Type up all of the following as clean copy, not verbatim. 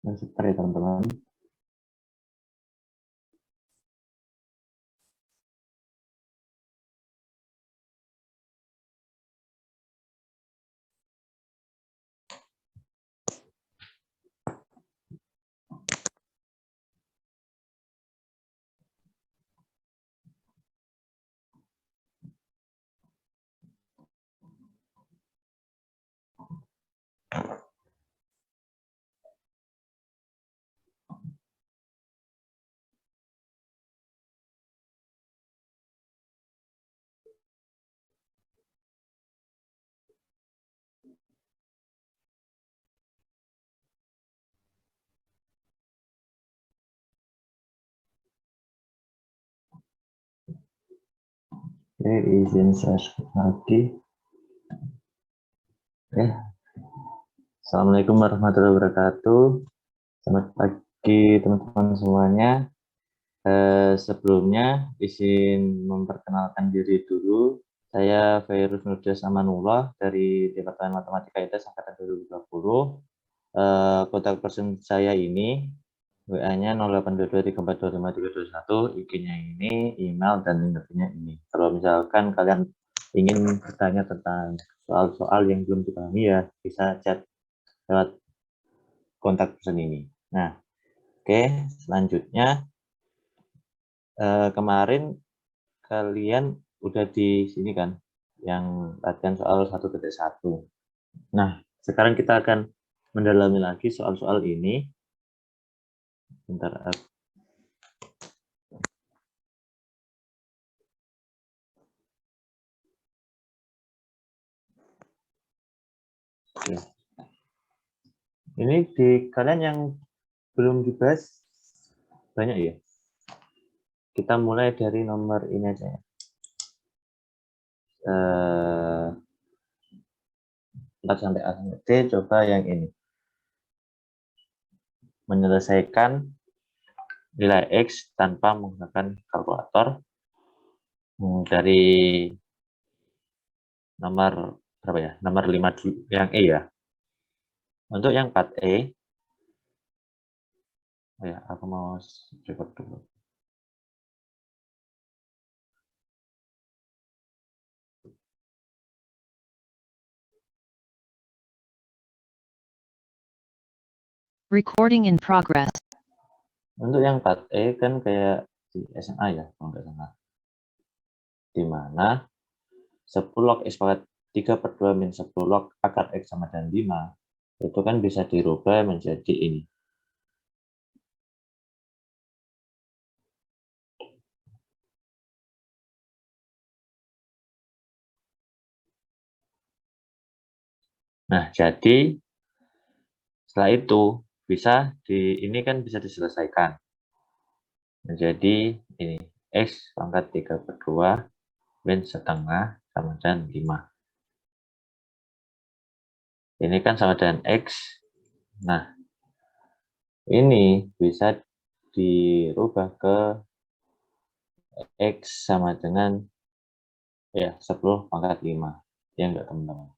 Sebentar ya teman-teman. Oke, izin saya lagi. Oke. Assalamualaikum warahmatullahi wabarakatuh. Selamat pagi teman-teman semuanya. Sebelumnya izin memperkenalkan diri dulu. Saya Fairuz Nurdas Amanullah dari Departemen Matematika ITS Angkatan 2020. Kontak person saya ini WA-nya 0822342531, IG-nya ini, email dan interviewnya ini. Kalau misalkan kalian ingin bertanya tentang soal-soal yang belum dipahami ya bisa chat lewat kontak person ini. Nah, oke, selanjutnya kemarin kalian udah di sini kan yang latihan soal 1.1. Nah, sekarang kita akan mendalami lagi soal-soal ini. Bentar. Oke. Ini di kalian yang belum dibahas banyak ya. Kita mulai dari nomor ini aja ya. 4 sampai A sampai D, coba yang ini. Menyelesaikan nilai X tanpa menggunakan kalkulator dari nomor berapa ya? Nomor 5 yang E ya. Untuk yang 4E, ya aku mau record dulu. Recording in progress. Untuk yang 4E kan kayak di SMA ya, kalau nggak salah. Di mana 10 log X pangkat 3/2 min 10 log akar X sama dengan 5, itu kan bisa dirubah menjadi ini. Nah, jadi setelah itu bisa ini kan bisa diselesaikan menjadi ini X pangkat 3/2 min setengah sama dengan 5. Ini kan sama dengan X. Nah, ini bisa dirubah ke X sama dengan ya 10 pangkat 5. Ya enggak teman-teman?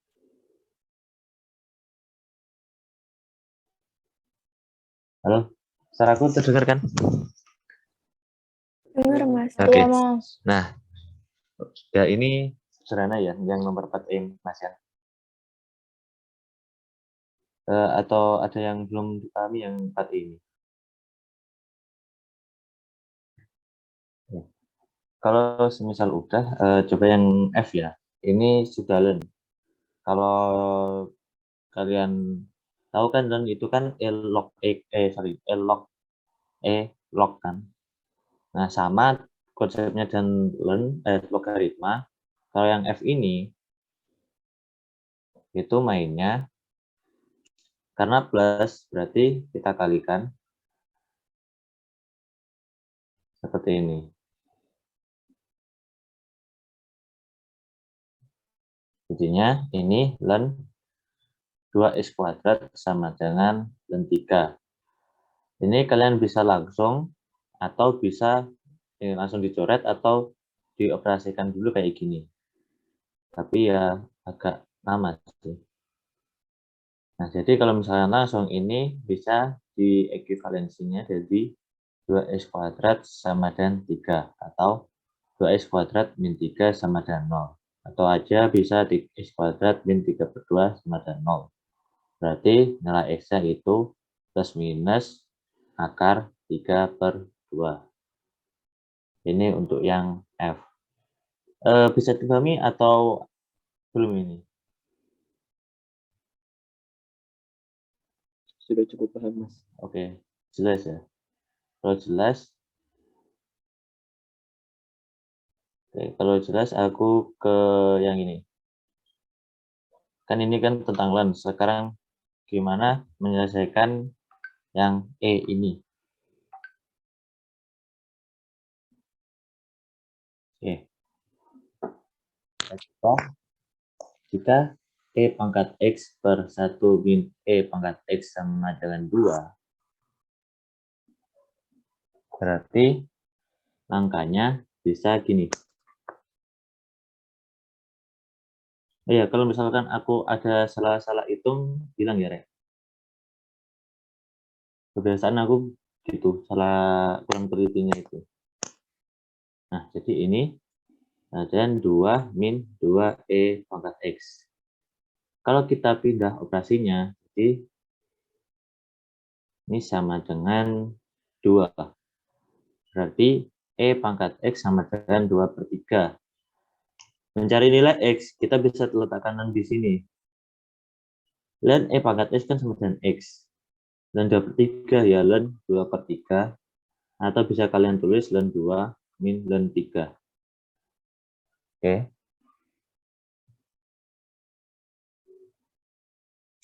Halo, suara aku terdengar kan? Dengar Mas. Oke. Iya Mas. Nah, ya ini sederhana ya, yang nomor 4 Mas ya. Atau ada yang belum dipahami yang 4 ini? Kalau semisal udah, coba yang F ya. Ini sudah learn. Kalau kalian tahu kan learn itu kan log log kan. Nah, sama konsepnya dan learn logaritma. Kalau yang F ini itu mainnya karena plus berarti kita kalikan seperti ini. Jadinya ini ln 2x kuadrat sama dengan ln 3. Ini kalian bisa langsung atau bisa langsung dicoret atau dioperasikan dulu kayak gini. Tapi ya agak lama sih. Nah, jadi kalau misalnya langsung ini bisa jadi ekuivalensinya jadi 2x kuadrat sama dengan 3 atau 2x kuadrat min 3 sama dengan 0. Atau aja bisa x kuadrat min 3 per 2 sama dengan 0. Berarti nilai x-nya itu plus minus akar 3 per 2. Ini untuk yang F. Bisa dipahami atau belum ini? Sudah cukup paham, Mas. Oke, jelas ya. Kalau jelas, kalau jelas aku ke yang ini. Kan ini kan tentang len. Sekarang gimana menyelesaikan yang E ini? Oke. Jika E pangkat X per 1 min E pangkat X sama dengan 2, berarti angkanya bisa gini. Oh ya, kalau misalkan aku ada salah-salah hitung, bilang ya, Rek. Kebiasaan aku gitu, salah kurang telitinya itu. Nah, jadi ini dan 2 min 2E pangkat X. Kalau kita pindah operasinya, jadi ini sama dengan 2. Berarti E pangkat X sama dengan 2 per 3. Mencari nilai X, kita bisa letakkan di sini. Len E pangkat X kan sama dengan X. Len 2 per 3 ya len 2 per 3. Atau bisa kalian tulis len 2 min len 3. Oke.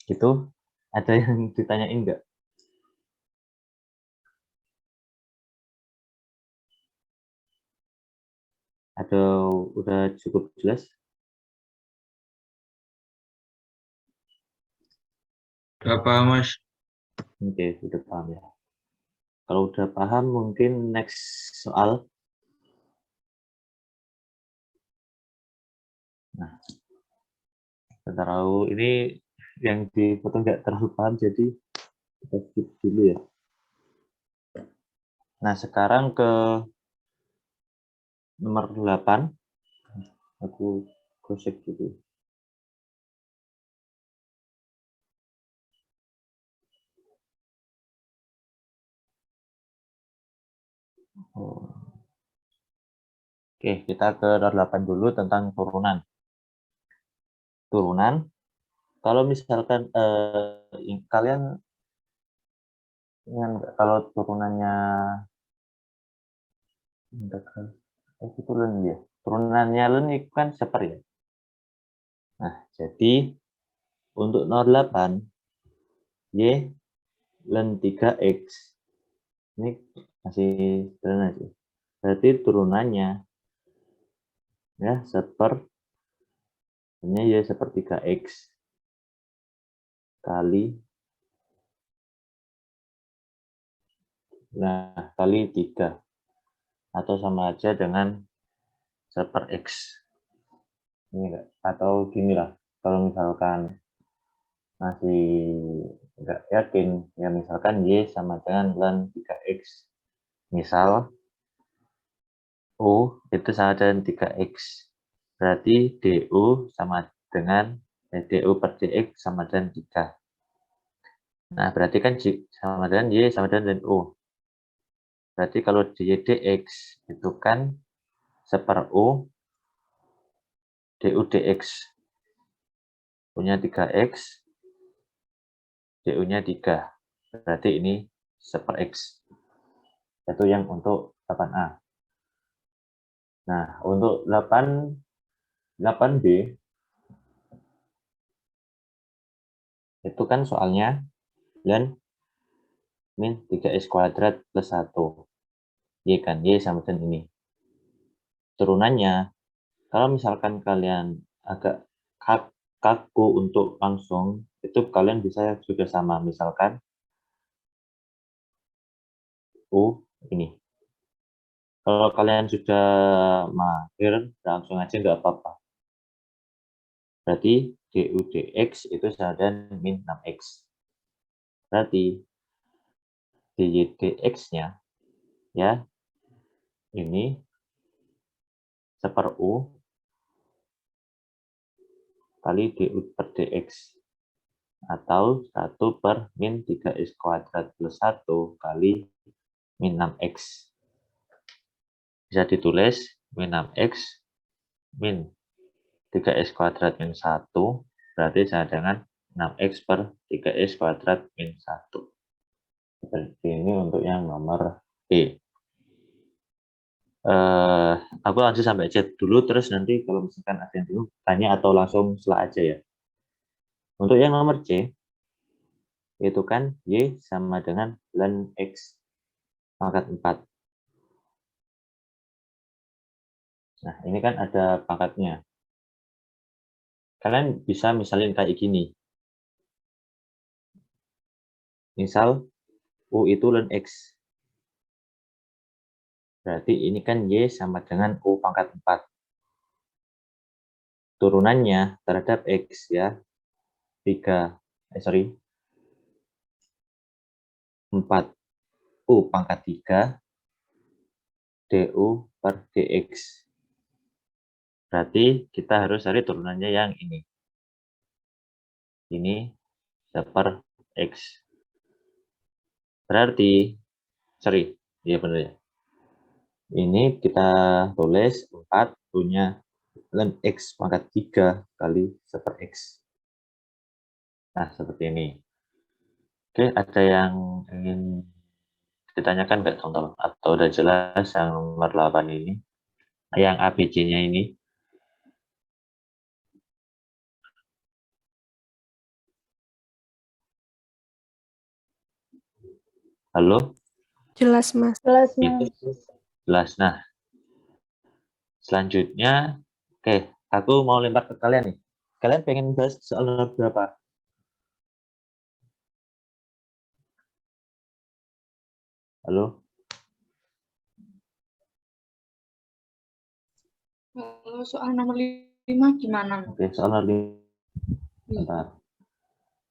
Itu ada yang ditanyain nggak? Atau udah cukup jelas? Udah paham, Mas. Oke, udah paham ya. Kalau udah paham, mungkin next soal. Nah, terlalu ini yang difoto nggak terlalu paham, jadi kita skip dulu ya. Nah, sekarang ke nomor 8. Aku cek dulu. Oke, kita ke nomor 8 dulu tentang turunan. Turunan, kalau misalkan kalian ingat kalau turunannya itu len ya. Turunannya len itu kan seper ya. Nah, jadi untuk nomor 8 Y len 3X ini masih sederhana sih. Berarti turunannya ya ini ya seper 3X kali kali 3 atau sama aja dengan seper X. Ini enggak, atau gini lah, kalau misalkan masih enggak yakin, ya misalkan Y sama dengan len 3X. Misal U itu sama dengan 3X. Berarti DU sama dengan DU per DX sama dengan 3. Nah, berarti kan sama dengan Y sama dengan U. Berarti kalau dx itu kan seper U du dx. U-nya 3x, du-nya 3. Berarti ini seper x. Itu yang untuk 8A. Nah, untuk 8B itu kan soalnya len min 3x kuadrat plus 1. Y kan, Y sama dengan ini. Turunannya, kalau misalkan kalian agak kaku untuk langsung, itu kalian bisa juga sama. Misalkan U ini. Kalau kalian sudah mahir, langsung aja nggak apa-apa. Berarti du dx itu sama dengan min 6x. Berarti dy dx-nya ya ini seper u kali du per dx atau 1 per min 3x kuadrat plus 1 kali min 6x. Bisa ditulis min 6x min 3x kuadrat min 1 berarti sama dengan 6x per 3x kuadrat min 1. Seperti ini untuk yang nomor E. Aku langsung sampai C dulu, terus nanti kalau misalkan ada yang dulu tanya atau langsung setelah aja ya. Untuk yang nomor C, itu kan Y sama dengan ln X pangkat 4. Nah, ini kan ada pangkatnya. Kalian bisa misalin kayak gini. Misal, U itu ln X. Berarti ini kan Y sama dengan U pangkat 4. Turunannya terhadap X ya, 4 U pangkat 3 du per dx. Berarti kita harus cari turunannya yang ini. Ini seper X. Berarti, iya benar ya. Ini kita tulis 4 punya ln X pangkat 3 kali seper X. Nah, seperti ini. Oke, ada yang ingin ditanyakan nggak, teman-teman? Atau udah jelas yang nomor 8 ini? Yang ABC-nya ini? Halo? Jelas, Mas. Jelas. Nah, selanjutnya, oke, aku mau lempar ke kalian nih. Kalian pengen bahas soal nomor berapa? Halo? Kalau soal nomor 5 gimana? Oke, soal nomor 5. Bentar.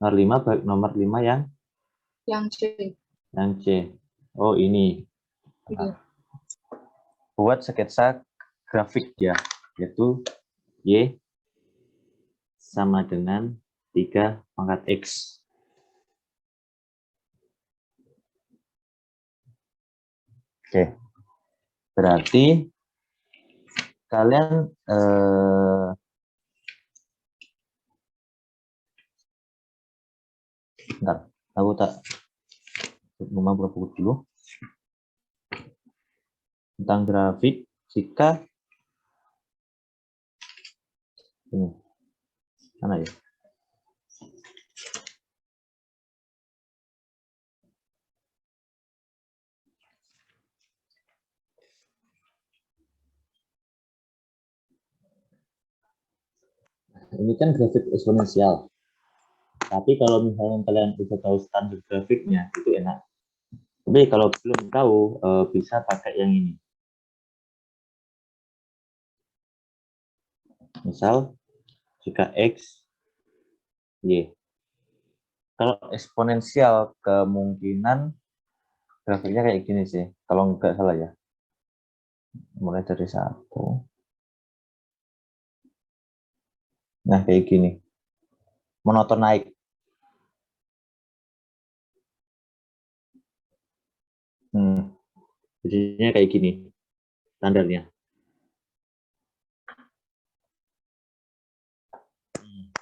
Nomor 5, baik nomor 5 Yang C. yang C. Oh, ini. Iya. Buat sketsa grafik ya, yaitu Y sama dengan 3 pangkat X. Oke. Berarti kalian bentar, aku tak buka buku dulu. Tentang grafik jika ini mana ya? Ini kan grafik eksponensial. Tapi kalau misalnya kalian bisa tahu standar grafiknya itu enak. Tapi kalau belum tahu bisa pakai yang ini. Misal jika X, Y. Kalau eksponensial kemungkinan grafiknya kayak gini sih. Kalau nggak salah ya. Mulai dari 1. Nah, kayak gini. Monoton naik. Jadinya kayak gini. Standarnya.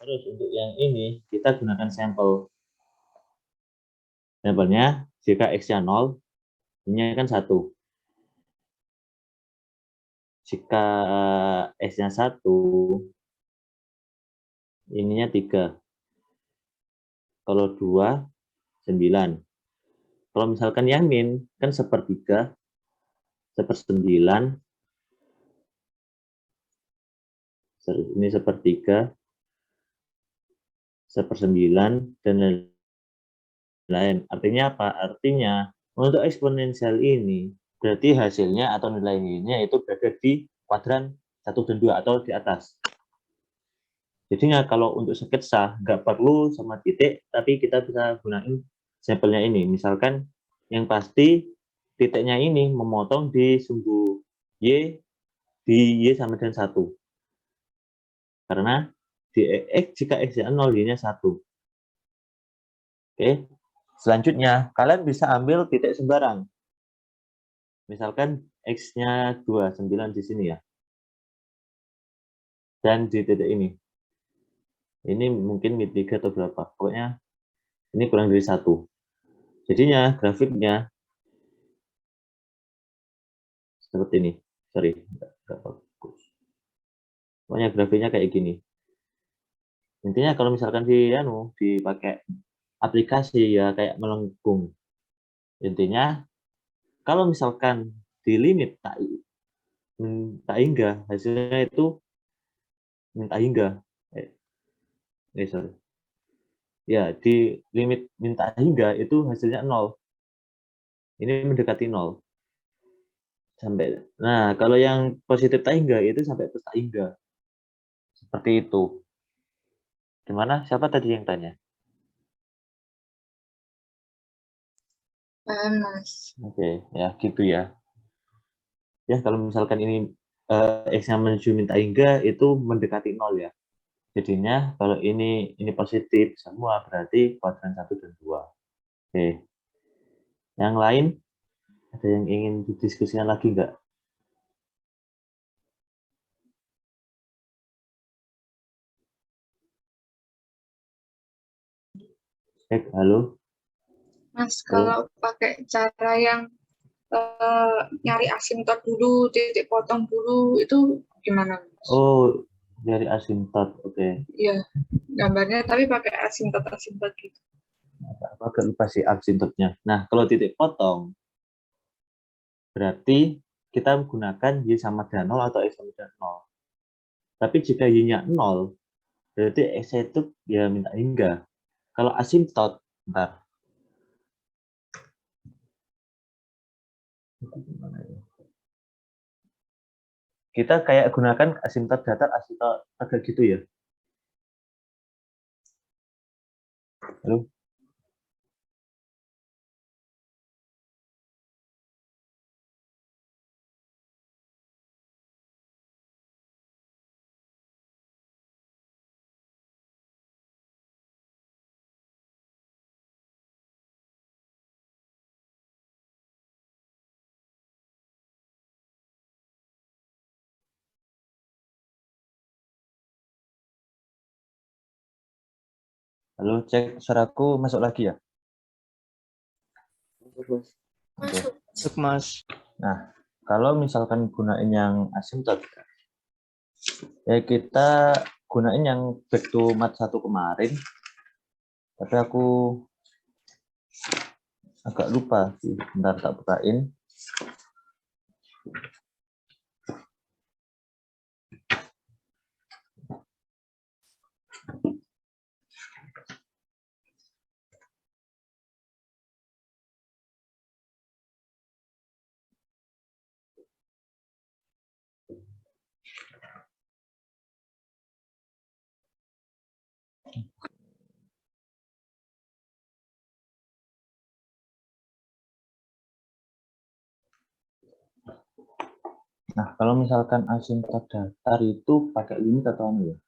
Terus untuk yang ini, kita gunakan sampel. Sampelnya, jika X-nya 0, ini kan 1. Jika X-nya 1, ininya 3. Kalau 2, 9. Kalau misalkan yang min, kan 1/3, 1/9, ini 1/3, 1/9, dan lain. Artinya apa? Artinya, untuk eksponensial ini, berarti hasilnya atau nilainya itu berada di kuadran 1 dan 2 atau di atas. Jadinya kalau untuk sketsa, nggak perlu sama titik, tapi kita bisa gunain sampelnya ini. Misalkan Yang pasti titiknya ini memotong di sumbu Y di Y sama dengan 1. Karena di X, jika X-nya 0, Y-nya 1. Oke. Selanjutnya, kalian bisa ambil titik sembarang. Misalkan X-nya 29 di sini ya. Dan di titik ini. Ini mungkin min 3 atau berapa. Pokoknya ini kurang dari 1. Jadinya grafiknya seperti ini. Sorry, enggak bagus. Pokoknya grafiknya kayak gini. Intinya kalau misalkan dipakai aplikasi ya kayak melengkung. Intinya kalau misalkan di limit tak hingga, hasilnya itu minta hingga. Sorry. Ya, di limit minta hingga itu hasilnya 0. Ini mendekati 0. Nah, kalau yang positif tak hingga itu sampai plus tak hingga. Seperti itu. Gimana? Siapa tadi yang tanya? Mas. Oke, ya gitu ya. Ya, kalau misalkan ini X-nya menuju minta hingga itu mendekati 0 ya. Jadinya kalau ini positif semua berarti kuadran 1 dan 2. Oke. Yang lain ada yang ingin didiskusikan lagi enggak? Halo? Mas, kalau pakai cara yang nyari asimtot dulu, titik potong dulu, itu gimana, Mas? Oh, dari asimtot. Oke. Iya, gambarnya tapi pakai asimtot gitu. Agak lupa sih asimtotnya. Nah, kalau titik potong berarti kita menggunakan Y sama dengan 0 atau X sama dengan 0. Tapi jika Y-nya 0, berarti X itu ya minta hingga. Kalau asimtot, bentar. Kita kayak gunakan asimtot datar, asimtot agak gitu ya. Halo? Halo, cek suaraku masuk lagi ya? Masuk, Mas. Oke. Masuk, Mas. Nah, kalau misalkan gunain yang asimtot, ya kita gunain yang back to math 1 kemarin. Tapi aku agak lupa sih. Bentar tak bukain. Nah, kalau misalkan asimtot datar itu pakai limit atau enggak?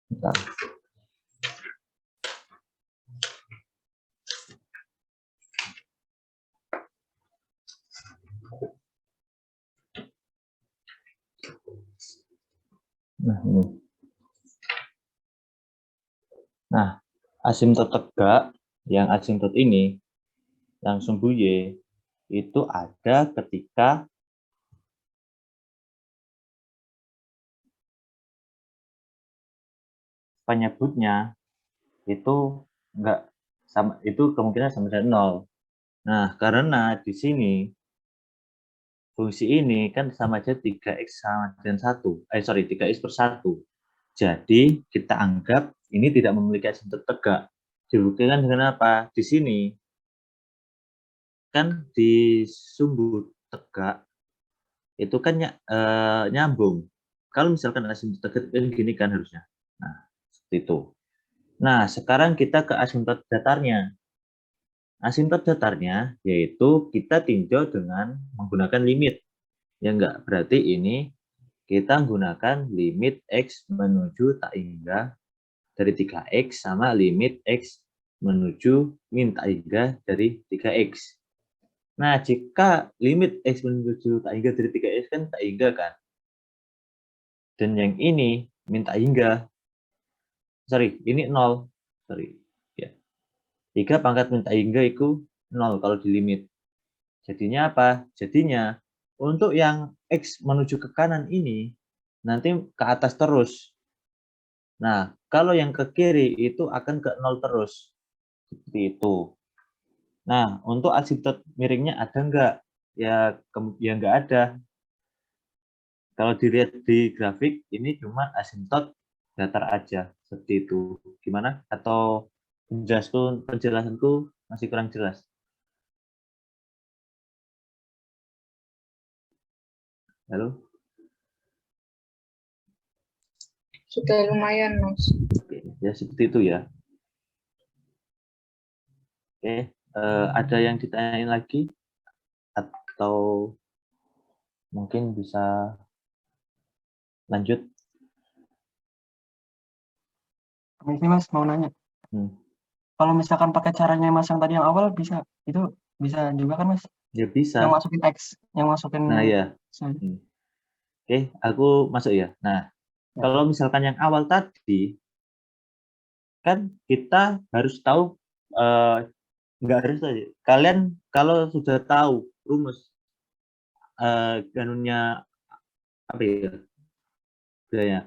Bentar. Nah, ini. Nah, asimtot tegak, yang asimtot ini, yang sumbu Y, itu ada ketika penyebutnya itu enggak sama, itu kemungkinan sama dengan 0. Nah, karena di sini fungsi ini kan sama aja 3x sama dengan 1. 3x per 1. Jadi, kita anggap ini tidak memiliki asimtot tegak. Dibuktikan dengan apa? Di sini, kan di sumbu tegak, itu kan nyambung. Kalau misalkan asimtot tegak, kan gini kan harusnya. Nah, seperti itu. Nah, sekarang kita ke asimtot datarnya. Asimtot datarnya yaitu kita tinjau dengan menggunakan limit. Ya enggak, berarti ini kita gunakan limit X menuju tak hingga dari 3X sama limit X menuju min tak hingga dari 3X. Nah, jika limit X menuju tak hingga dari 3X kan tak hingga kan. Dan yang ini min tak hingga. Sorry, ini 0. Sorry. Ya. 3 pangkat min tak hingga itu 0 kalau di limit. Jadinya apa? Jadinya untuk yang X menuju ke kanan ini nanti ke atas terus. Nah, kalau yang ke kiri itu akan ke 0 terus. Seperti itu. Nah, untuk asimtot miringnya ada enggak? Ya enggak ada. Kalau dilihat di grafik, ini cuma asimtot datar aja. Seperti itu. Gimana? Atau penjelasanku masih kurang jelas? Halo? Sudah lumayan, Mas. Oke, ya seperti itu ya. Oke, ada yang ditanyain lagi? Atau mungkin bisa lanjut? Ini Mas mau nanya. Hmm. Kalau misalkan pakai caranya Mas yang tadi yang awal bisa, itu bisa juga kan Mas? Ya bisa. Yang masukin X, yang masukin. Nah ya. Oke, aku masuk ya. Nah, kalau misalkan yang awal tadi, kan kita harus tahu, nggak harus tadi. Kalian kalau sudah tahu rumus kanunnya apa ya?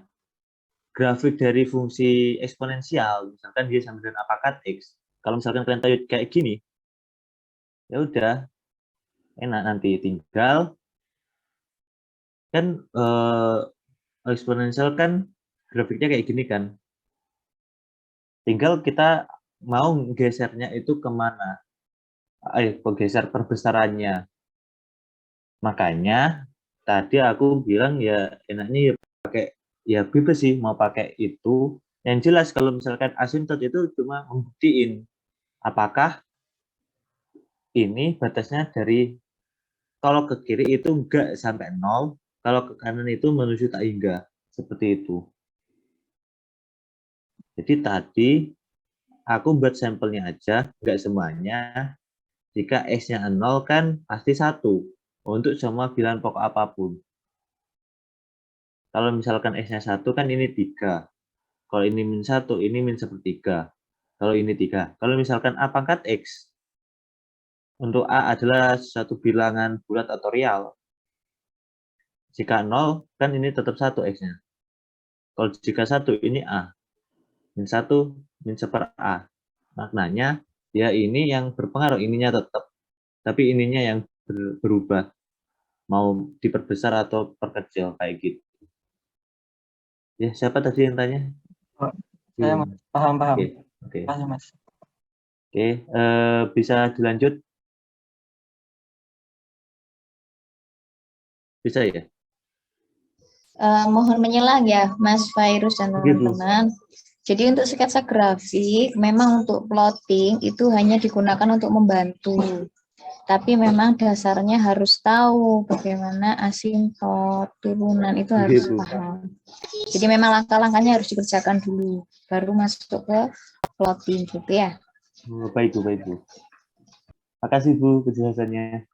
Grafik dari fungsi eksponensial, misalkan dia sama dengan pangkat X. Kalau misalkan kalian tahu kayak gini, ya udah enak, nanti tinggal kan eksponensial kan grafiknya kayak gini kan, tinggal kita mau gesernya itu kemana, geser perbesarannya. Makanya tadi aku bilang ya enaknya ya pakai, ya bebas sih mau pakai itu. Yang jelas kalau misalkan asimtot itu cuma membuktiin apakah ini batasnya dari, kalau ke kiri itu enggak sampai 0, kalau ke kanan itu menuju tak hingga. Seperti itu. Jadi tadi aku buat sampelnya aja, enggak semuanya. Jika X-nya 0 kan pasti 1 untuk semua bilangan pokok apapun. Kalau misalkan X-nya 1 kan ini 3. Kalau ini min 1, ini min 1/3. Kalau ini 3. Kalau misalkan A pangkat X, untuk A adalah suatu bilangan bulat atau real. Jika 0, kan ini tetap 1 X-nya. Kalau jika 1, ini A. Min 1, min 1/A. Maknanya, ya ini yang berpengaruh, ininya tetap. Tapi ininya yang berubah. Mau diperbesar atau perkecil, kayak gitu. Ya, siapa tadi yang tanya? Oh, saya Mas, paham. Oke. Paham Mas. Oke, bisa dilanjut? Bisa ya? Mohon menyelang ya Mas Fairuz dan teman-teman. Jadi untuk sketsa grafik memang untuk plotting itu hanya digunakan untuk membantu. Tapi memang dasarnya harus tahu bagaimana asimtot, turunan itu harus paham. Jadi memang langkah-langkahnya harus dikerjakan dulu, baru masuk ke plotting gitu ya. Baik Bu. Makasih Bu penjelasannya.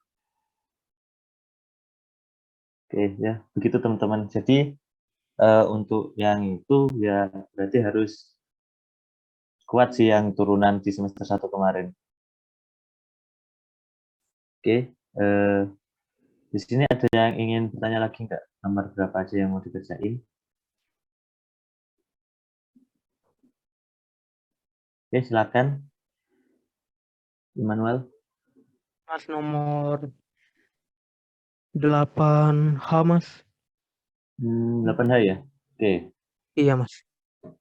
Oke ya, begitu teman-teman. Jadi untuk yang itu ya berarti harus kuat sih yang turunan di semester 1 kemarin. Oke, di sini ada yang ingin bertanya lagi nggak? Nomor berapa aja yang mau dikerjain? Oke, silakan. Immanuel. Mas nomor 8H Mas. 8H ya? Oke. Iya Mas.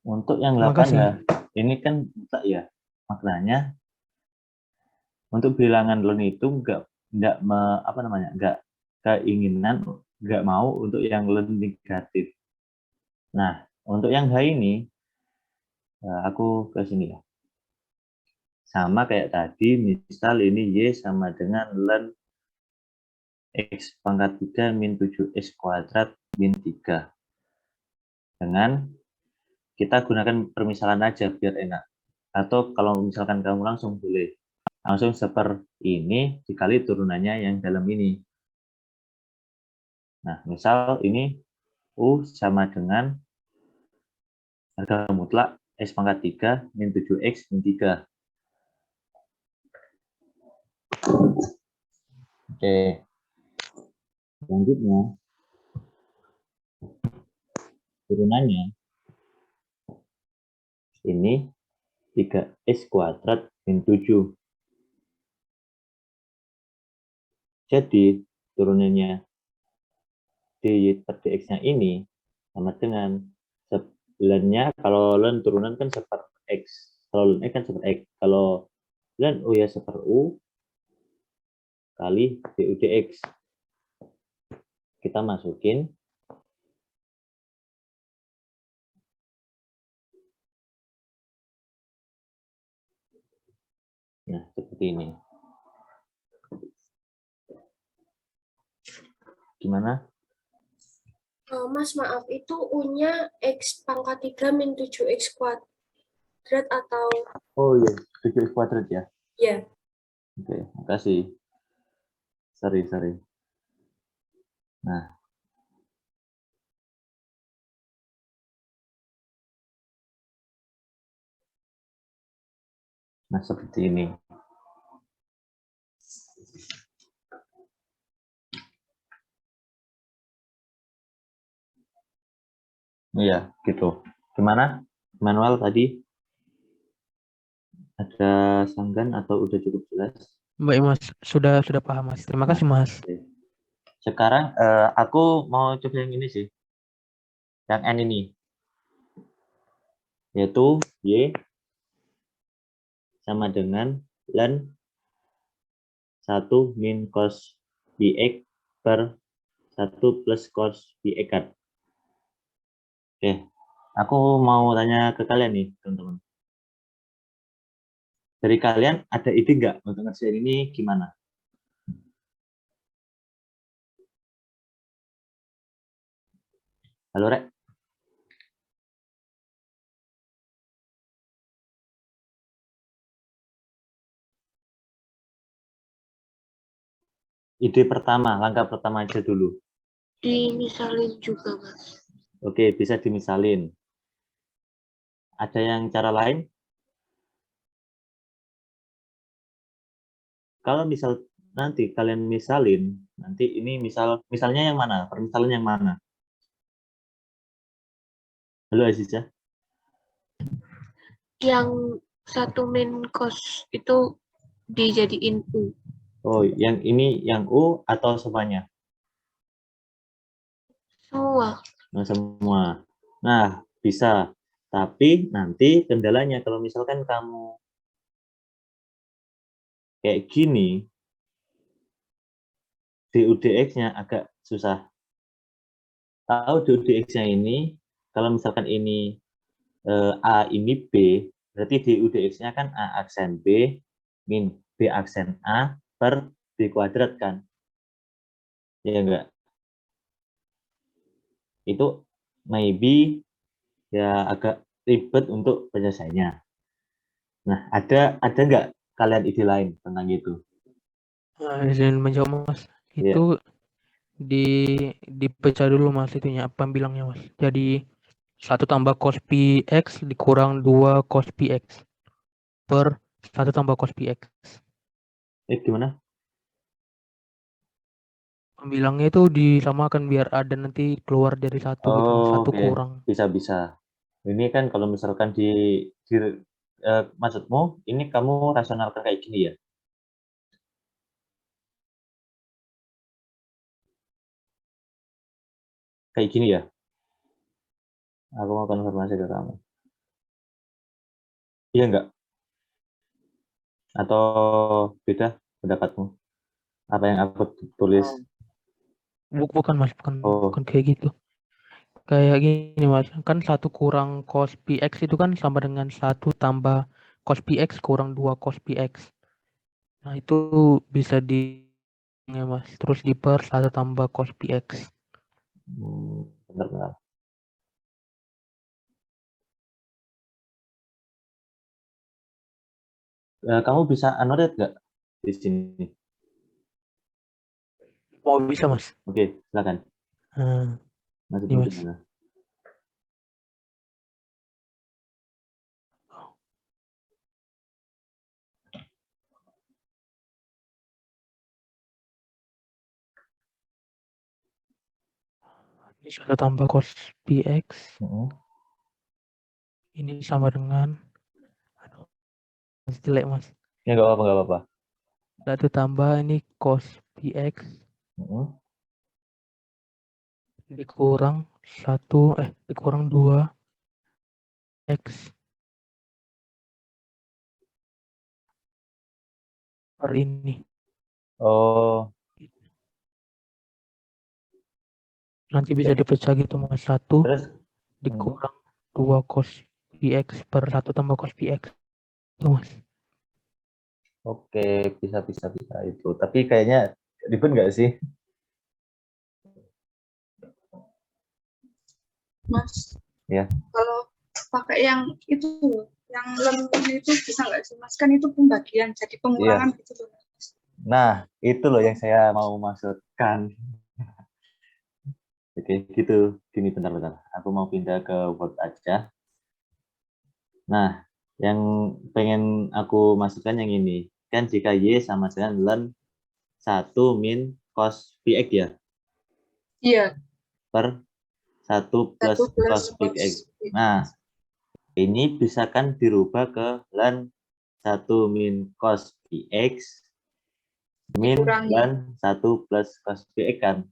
Untuk yang 8H, ini kan buta ya. Maknanya untuk bilangan ln itu nggak keinginan, nggak mau untuk yang ln negatif. Nah, untuk yang H ini, aku ke sini ya. Sama kayak tadi, misal ini Y sama dengan ln X pangkat 3 min 7X kuadrat min 3. Dengan kita gunakan permisalan aja biar enak. Atau kalau misalkan kamu langsung boleh. Langsung seper ini dikali turunannya yang dalam ini. Nah, misal ini U sama dengan harga mutlak X pangkat 3 min 7X min 3. Oke. Selanjutnya, turunannya ini 3X kuadrat min 7. Jadi, turunannya dy per dx-nya ini sama dengan ln-nya, kalau ln turunan kan seper x, kalau ln x kan seper x, kalau ln u ya seper u kali du dx. Kita masukin nah seperti ini. Gimana? Mas, maaf, itu U-nya X pangkat 3 min 7X kuadrat atau... Oh iya, 7X kuadrat ya? Ya. Oke, makasih. Sorry. Nah. Nah, seperti ini. Iya, gitu. Gimana? Manual tadi? Ada sanggan atau udah cukup jelas? Baik Mas, sudah paham Mas. Terima kasih Mas. Oke. Sekarang aku mau coba yang ini sih. Yang N ini. Yaitu Y sama dengan ln 1 min cos Bx per 1 plus cos Bx kan. Oke, aku mau tanya ke kalian nih, teman-teman. Dari kalian ada ide nggak untuk ngerjain ini gimana? Halo, Rek? Ide pertama, langkah pertama aja dulu. Dimisalin juga, Mas. Oke, bisa dimisalin. Ada yang cara lain? Kalau misal nanti kalian misalin, nanti ini misalnya yang mana? Permisalan yang mana? Halo Aziza. Yang 1 min cos itu dijadiin U. Oh, yang ini yang U atau semuanya? Semua. Nah, semua. Nah, bisa. Tapi nanti kendalanya kalau misalkan kamu kayak gini, DUDX-nya agak susah. Tahu DUDX-nya ini, kalau misalkan ini A ini B, berarti DUDX-nya kan A aksen B min B aksen A per B kuadrat kan? Ya enggak? Itu maybe ya agak ribet untuk penyelesaiannya. Nah, ada nggak kalian ide lain tentang itu? Izin menjawab Mas. Iya. Itu dipecah dulu Mas itunya apa bilangnya Mas. Jadi 1 tambah cos Px dikurang 2 cos Px per 1 tambah cos Px. Gimana? Bilangnya itu disamakan biar ada nanti keluar dari 1 gitu, Mas. 1 Oke. kurang. Bisa. Ini kan kalau misalkan maksudmu ini kamu rasionalkan kayak gini ya? Kayak gini ya? Aku mau konfirmasi ke kamu. Iya enggak? Atau beda pendapatmu? Apa yang aku tulis? Bukan Mas, Oh. bukan kayak gitu. Kayak gini Mas, kan 1 kurang cos Px itu kan sama dengan 1 tambah cos px kurang 2 cos px. Nah, itu bisa di ya, Mas. Terus diper 1 tambah cos px. Bentar. Kamu bisa annotate nggak di sini? Oh, bisa, Mas. Oke, silakan. Nah, Maksudnya ini, Mas. gimana? Ini 1 tambah cos px. Mm-mm. Ini sama dengan, aduh, masih jelek, Mas. Ya nggak apa-apa, nggak apa-apa. 1 tambah ini cos px Mm-mm. dikurang 2 x per ini. Oh, Nanti bisa dipecah gitu, Mas. 1 terus dikurang 2 cos px per 1 tambah cos px. Itu, Mas. oke, bisa itu. Tapi kayaknya ribet nggak sih? Mas, Ya. kalau pakai yang itu, yang lemon itu bisa nggak sih, Mas? Kan itu pembagian, jadi pengurangan gitu loh, Mas. Nah, itu loh yang saya mau maksudkan. Oke, gitu. Gini, bentar. Aku mau pindah ke Word aja. Nah, yang pengen aku masukkan yang ini. Kan jika Y sama dengan ln 1 min cos px ya, Iya, per 1 plus 1 plus cos cos. px. Nah, ini bisa kan dirubah ke ln 1 min cos px min Dikurangi. ln 1 plus cos px kan.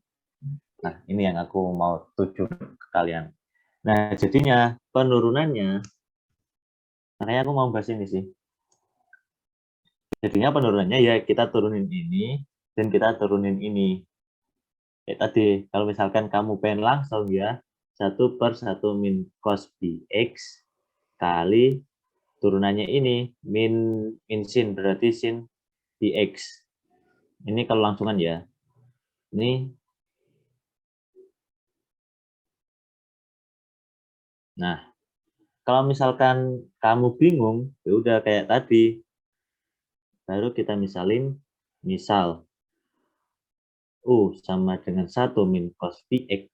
Nah, ini yang aku mau tuju ke kalian. Nah, jadinya penurunannya, makanya aku mau bahas ini sih. Jadinya penurunannya ya kita turunin ini dan kita turunin ini. Kayak tadi, kalau misalkan kamu pengen langsung ya, 1 per 1 min cos px kali turunannya ini, min sin, berarti sin px. Ini kalau langsungan ya. Ini, nah, kalau misalkan kamu bingung, ya udah kayak tadi, baru kita misal U sama dengan 1 min cos px,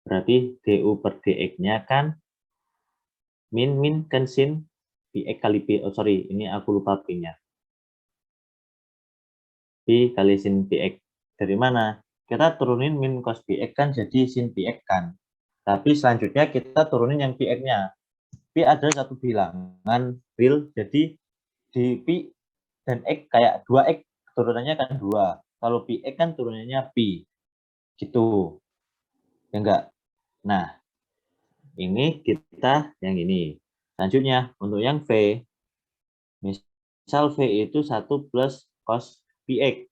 berarti du per dx-nya kan min kan sin px kali p, ini aku lupa p-nya. P kali sin px. Dari mana? Kita turunin min cos px kan jadi sin px kan. Tapi selanjutnya kita turunin yang px-nya. P adalah satu bilangan real, jadi di P dan X kayak 2X turunannya kan 2. Kalau PX kan turunannya P. Gitu. Ya enggak? Nah, ini kita yang ini. Selanjutnya, untuk yang V, misal V itu 1 plus cos PX.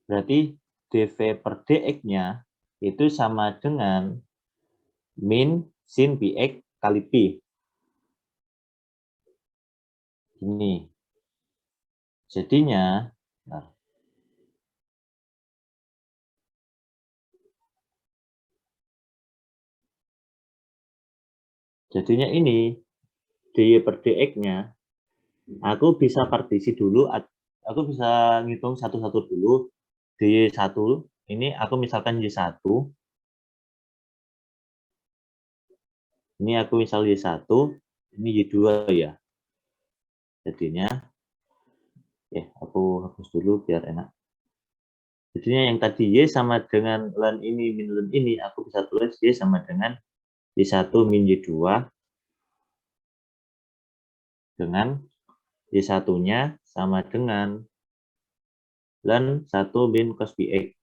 Berarti dV per dx-nya itu sama dengan min sin PX kali P. Ini. Jadinya, nah, ini dy per dx-nya, aku bisa partisi dulu, aku bisa ngitung satu-satu dulu. dy1, ini aku misalkan y1, ini aku misal y1, ini y2 ya. Jadinya, aku hapus dulu biar enak. Jadinya yang tadi y sama dengan ln ini min ln ini, aku bisa tulis y sama dengan y1 min y2 dengan y1-nya sama dengan ln 1 min cos px.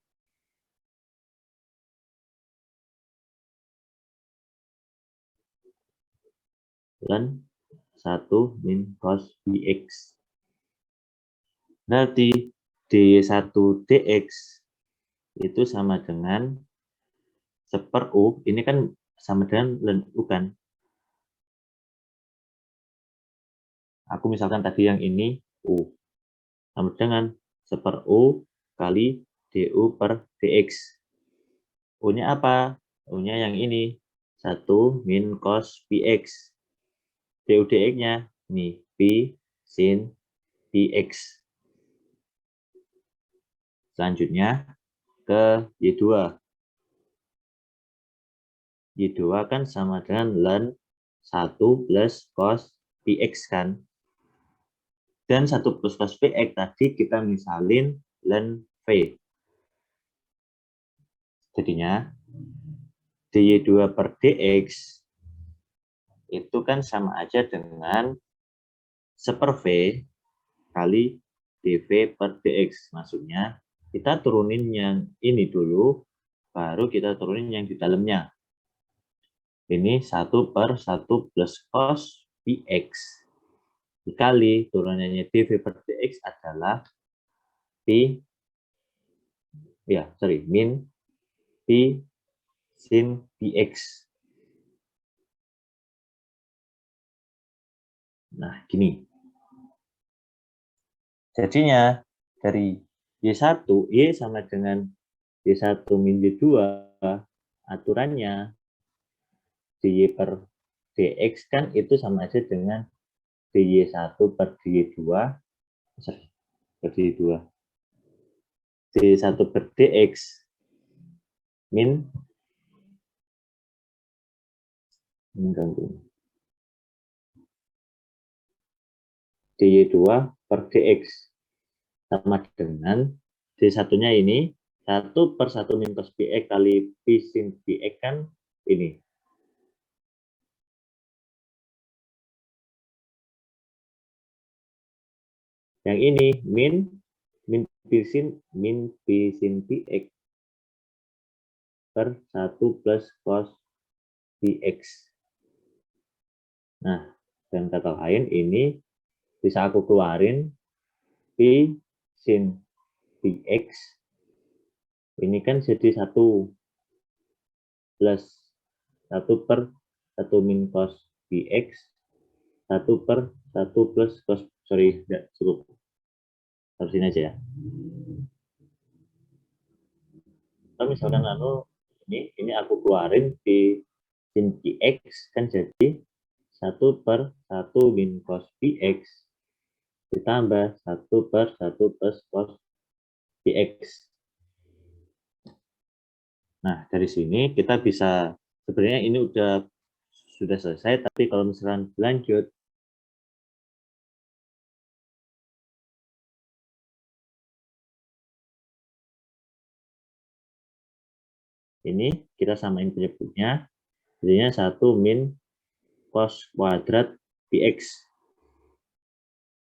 Ln 1 min cos px. Berarti dy1 dx itu sama dengan seper U, ini kan sama dengan ln U kan. Aku misalkan tadi yang ini U. Sama dengan 1/U kali DU per DX. U-nya apa? U-nya yang ini. 1 min cos PX. DU DX-nya ini P sin PX. Selanjutnya ke Y2. Y2 kan sama dengan ln 1 plus cos PX kan. Dan 1 plus cos PX tadi kita misalin ln V. Jadinya dy2 per dx itu kan sama aja dengan 1/v kali dv per dx. Maksudnya kita turunin yang ini dulu, baru kita turunin yang di dalamnya. Ini 1/1 plus cos px dikali turunannya dv per dx adalah min p sin px. Nah, gini. Jadinya dari Y1, Y sama dengan Y1 min Y2, aturannya dy per dx kan itu sama aja dengan dy1 per dy2, dy1 per dx min dy2 per dx sama dengan d1-nya ini 1/1 min cos px kali p sin px kan ini. Yang ini min p sin px per 1 plus cos px. Nah, dan kata lain ini bisa aku keluarin p sin px ini kan jadi 1 plus 1/1 min cos px 1/1 plus cos, sorry, tidak cukup, harus ini aja ya. Kalau misalkan ini aku keluarin p sin px kan jadi 1/1 min cos px ditambah 1/1 plus cos px. Nah, dari sini kita bisa, sebenarnya ini sudah selesai, tapi kalau misalkan lanjut, ini kita samain penyebutnya, jadinya 1 min cos kuadrat px.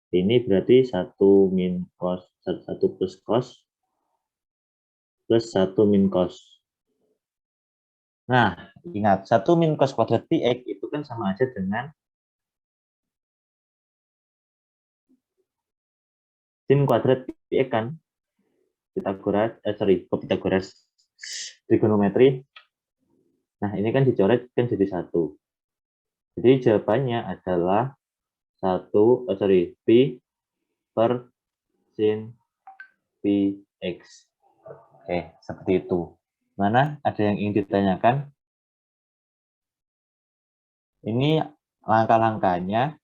Ini berarti 1 min cos, 1 plus cos plus 1 min cos. Nah, ingat 1 min cos kuadrat px itu kan sama aja dengan sin kuadrat px kan. Pythagoras trigonometri. Nah, ini kan dicoret kan jadi 1. Jadi jawabannya adalah pi per sin px. Oke, seperti itu. Mana ada yang ingin ditanyakan? Ini langkah-langkahnya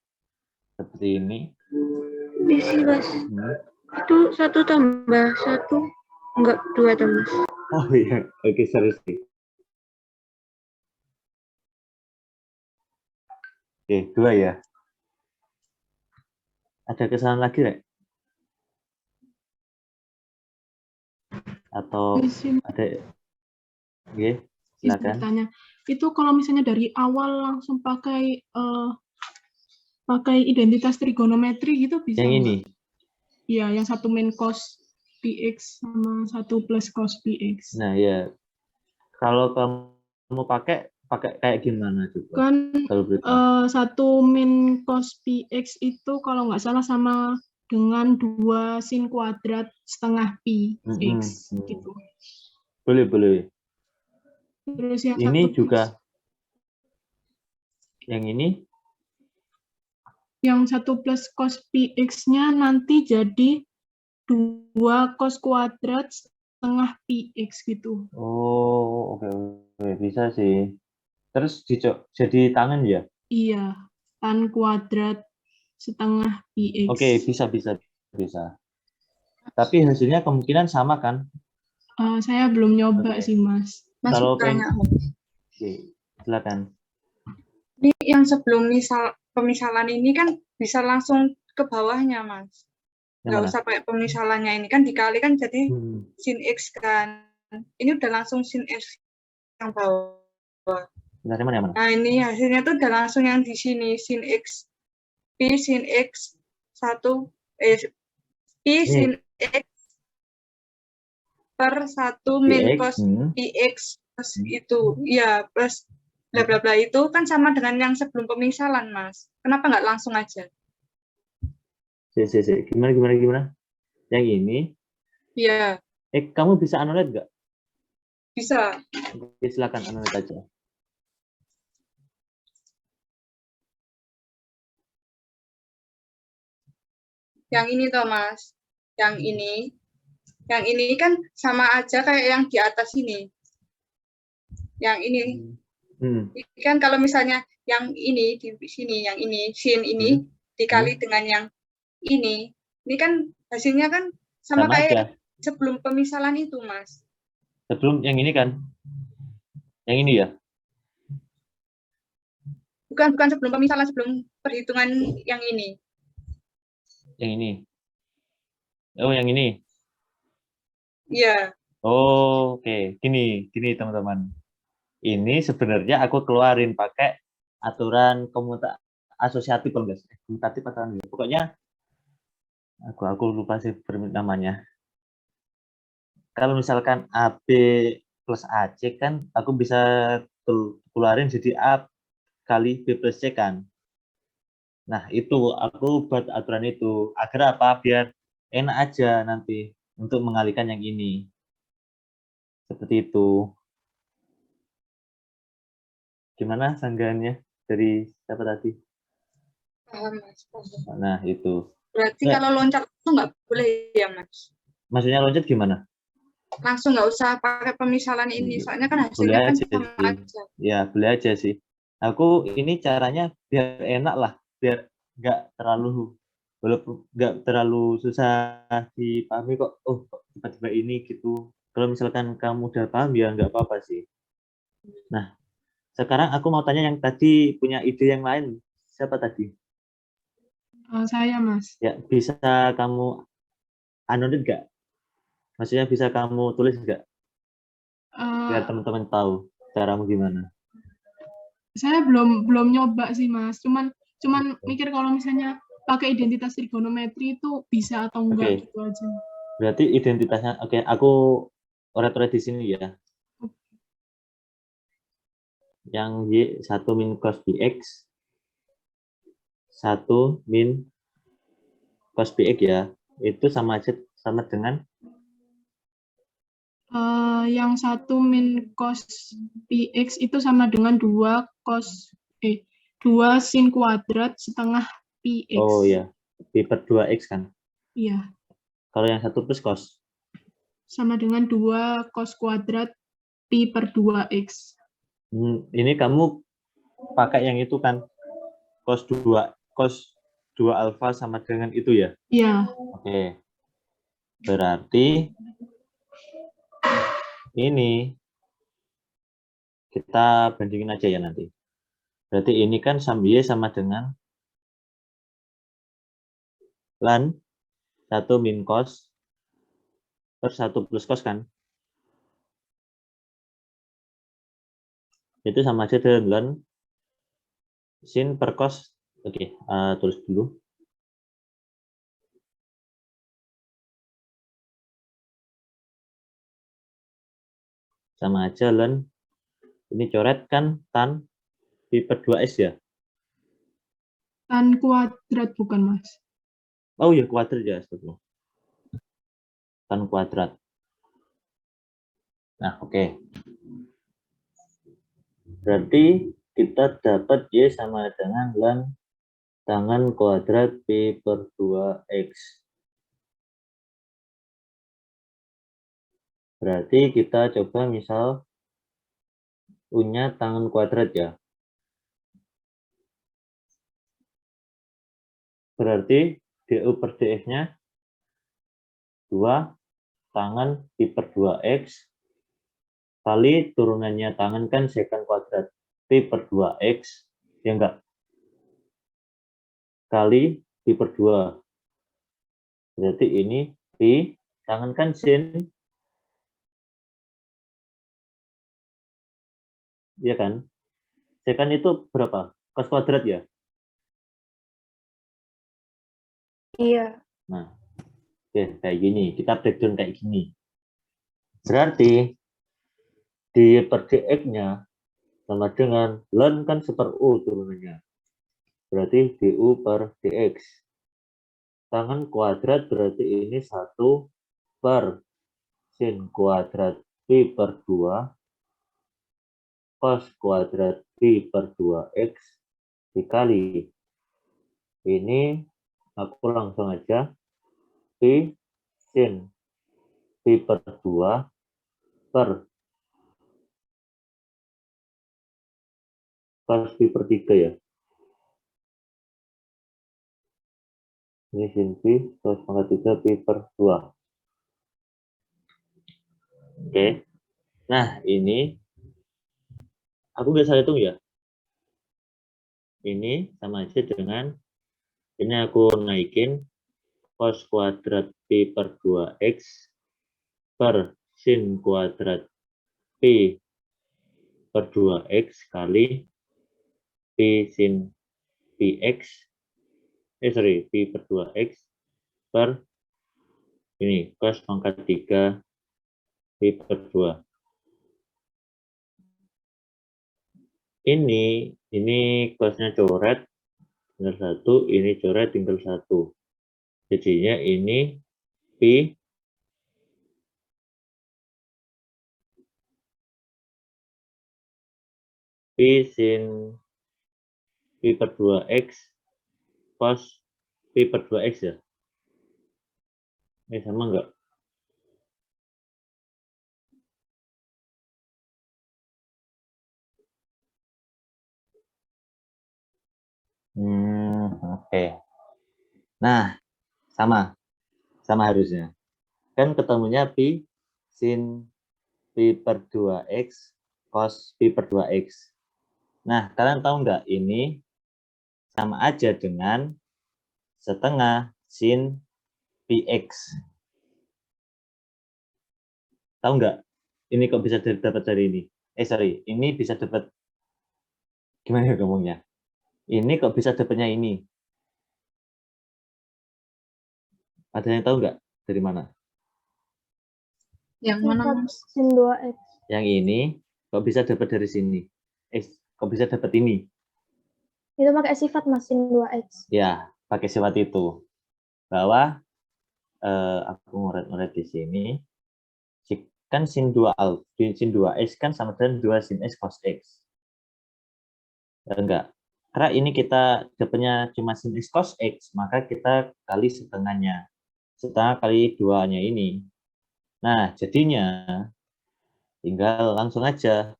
seperti ini. Isi Mas. Itu 1 tambah 1, enggak 2 tambah. Oh iya, oke, serius. Oke, 2 ya. Ada kesalahan lagi, Rek? Atau ada? Oke, silakan. Bertanya. Itu kalau misalnya dari awal langsung pakai identitas trigonometri gitu bisa? Yang ini? Iya, yang 1 min cos px sama 1 plus cos px. Nah, ya. Kalau kamu pakai kayak gimana juga? Kan 1 min cos px itu kalau nggak salah sama dengan 2 sin kuadrat setengah pi x gitu. Boleh. Terus yang ini 1 juga plus, yang ini yang 1 plus cos px-nya nanti jadi 2 cos kuadrat setengah px gitu. Oh, oke, oke, bisa sih. Terus jadi tangan ya? Iya, tan kuadrat setengah px. Oke, bisa. Tapi hasilnya kemungkinan sama kan? Saya belum nyoba Oke. sih, Mas. Mas Kalau tanya. Oke, silakan. Ini yang sebelum pemisalan ini kan bisa langsung ke bawahnya, Mas. Yang Nggak mana? usah pakai pemisalannya ini kan dikali kan jadi Hmm. sin X kan. Ini udah langsung sin X yang bawah. Bentar, yang mana? Nah ini hasilnya tuh udah langsung yang di sini sin X. P sin X 1 P sin X per 1 min PX, cos PX plus itu. Ya, plus bla bla bla itu kan sama dengan yang sebelum pemisalan, Mas. Kenapa nggak langsung aja? Gimana? Yang ini? Iya, Kamu bisa anolet nggak? bisa. Oke, silakan anolet aja. Yang ini toh, Mas. Yang ini kan sama aja kayak yang di atas ini. Yang ini. Ini kan kalau misalnya yang ini di sini, yang ini, sin ini dikali dengan yang ini kan hasilnya kan sama kayak aja. Sebelum pemisalan itu, Mas. Sebelum yang ini kan? Yang ini ya? Bukan sebelum pemisalan, sebelum perhitungan yang ini. Yang ini. Oh, yang ini. Iya. Oh, oke. Gini teman-teman. Ini sebenarnya aku keluarin pakai aturan asosiatif kalau nggak salah. Komutatif atau enggak. Pokoknya aku lupa sih namanya. Kalau misalkan AB plus AC kan aku bisa keluarin jadi A kali B plus C kan. Nah, itu aku buat aturan itu. Agar apa? Biar enak aja nanti untuk mengalihkan yang ini. Seperti itu. Gimana sanggahannya dari siapa tadi? Paham, Mas. Nah, itu. Berarti kalau loncat itu nggak boleh ya, Mas? Maksudnya loncat gimana? Langsung nggak usah pakai pemisalan ini, soalnya kan hasilnya kan sama aja. Ya, boleh aja sih. Aku ini caranya biar enak lah, biar nggak terlalu, walaupun nggak terlalu susah dipahami kok. Oh, tiba-tiba ini gitu. Kalau misalkan kamu udah paham ya nggak apa-apa sih. Nah, sekarang aku mau tanya yang tadi punya ide yang lain. Siapa tadi? Saya, Mas. Ya, bisa kamu anonim nggak? Maksudnya bisa kamu tulis nggak? Biar teman-teman tahu caramu gimana. Saya belum nyoba sih, Mas. Cuman mikir kalau misalnya pakai identitas trigonometri itu bisa atau enggak gitu aja. Berarti identitasnya aku oret-oret di sini ya. Yang Y 1 min cos Px 1 min cos Px ya. Itu sama dengan yang 1 min cos Px itu sama dengan 2 sin kuadrat setengah Px. Oh ya, Pi per 2X kan? Iya. Kalau yang 1 plus cos? Sama dengan 2 cos kuadrat Pi per 2X. Ini kamu pakai yang itu kan? Cos 2 alfa sama dengan itu ya? Iya. Oke. Berarti ini kita bandingin aja ya nanti. Berarti ini kan Y sama dengan lan 1 min cos per 1 plus cos kan? Itu sama aja dengan lan sin per cos. Oke, tulis dulu. Sama aja lan ini coret kan tan pi per 2s ya. Tan kuadrat bukan, Mas? Oh ya, kuadrat ya, sebetulnya. Tan kuadrat. Nah, oke. Berarti kita dapat Y sama dengan lan tangan kuadrat Pi per 2X. Berarti kita coba misal punya tangan kuadrat ya. Berarti DU per DX-nya 2 tangan Pi per 2X kali turunannya tangan kan secant kuadrat Pi per 2X, ya enggak? Kali Pi per 2. Berarti ini Pi, tangan kan sin, ya kan? Secant itu berapa? Cos kuadrat ya? Iya. Nah, oke, kayak gini. Kita breakdown kayak gini. Berarti di per dx-nya sama dengan ln kan seper u turunannya. Berarti du per dx. Tangan kuadrat berarti ini 1 per sin kuadrat Pi per 2 cos kuadrat Pi per 2x dikali ini, aku langsung aja Pi sin Pi per 2 per cos Pi per 3 ya. Ini sin Pi cos pangkat 3 Pi per 2. Oke. Nah, ini aku biasa hitung ya. Ini sama aja dengan ini aku naikin cos kuadrat Pi per 2x per sin kuadrat Pi per 2x kali Pi sin Px, Pi per 2x per ini cos pangkat 3 Pi per 2. Ini cosnya coret tinggal 1, ini coret tinggal 1. Jadinya ini Pi sin Pi per 2x cos Pi per 2x ya. Ini sama enggak? Oke. Nah, sama harusnya. Kan ketemunya Pi sin Pi per 2x cos Pi per 2x. Nah, kalian tahu nggak ini sama aja dengan setengah sin Px. Tahu nggak? Ini kok bisa dapat dari ini? Ini bisa dapat gimana ya ngomongnya? Ini kok bisa dapatnya ini? Ada yang tahu nggak dari mana? Yang mana, Mas? Sin 2x. Yang ini kok bisa dapat dari sini? Kok bisa dapat ini? Itu pakai sifat Mas, sin 2x. Ya, pakai sifat itu. Bahwa aku ngoret-ngoret di sini. Kan sin 2x kan sama dengan 2 sin x cos x. Enggak. Karena ini kita dapatnya cuma sin x cos x, maka kita kali setengahnya. Setengah kali 2-nya ini. Nah, jadinya tinggal langsung aja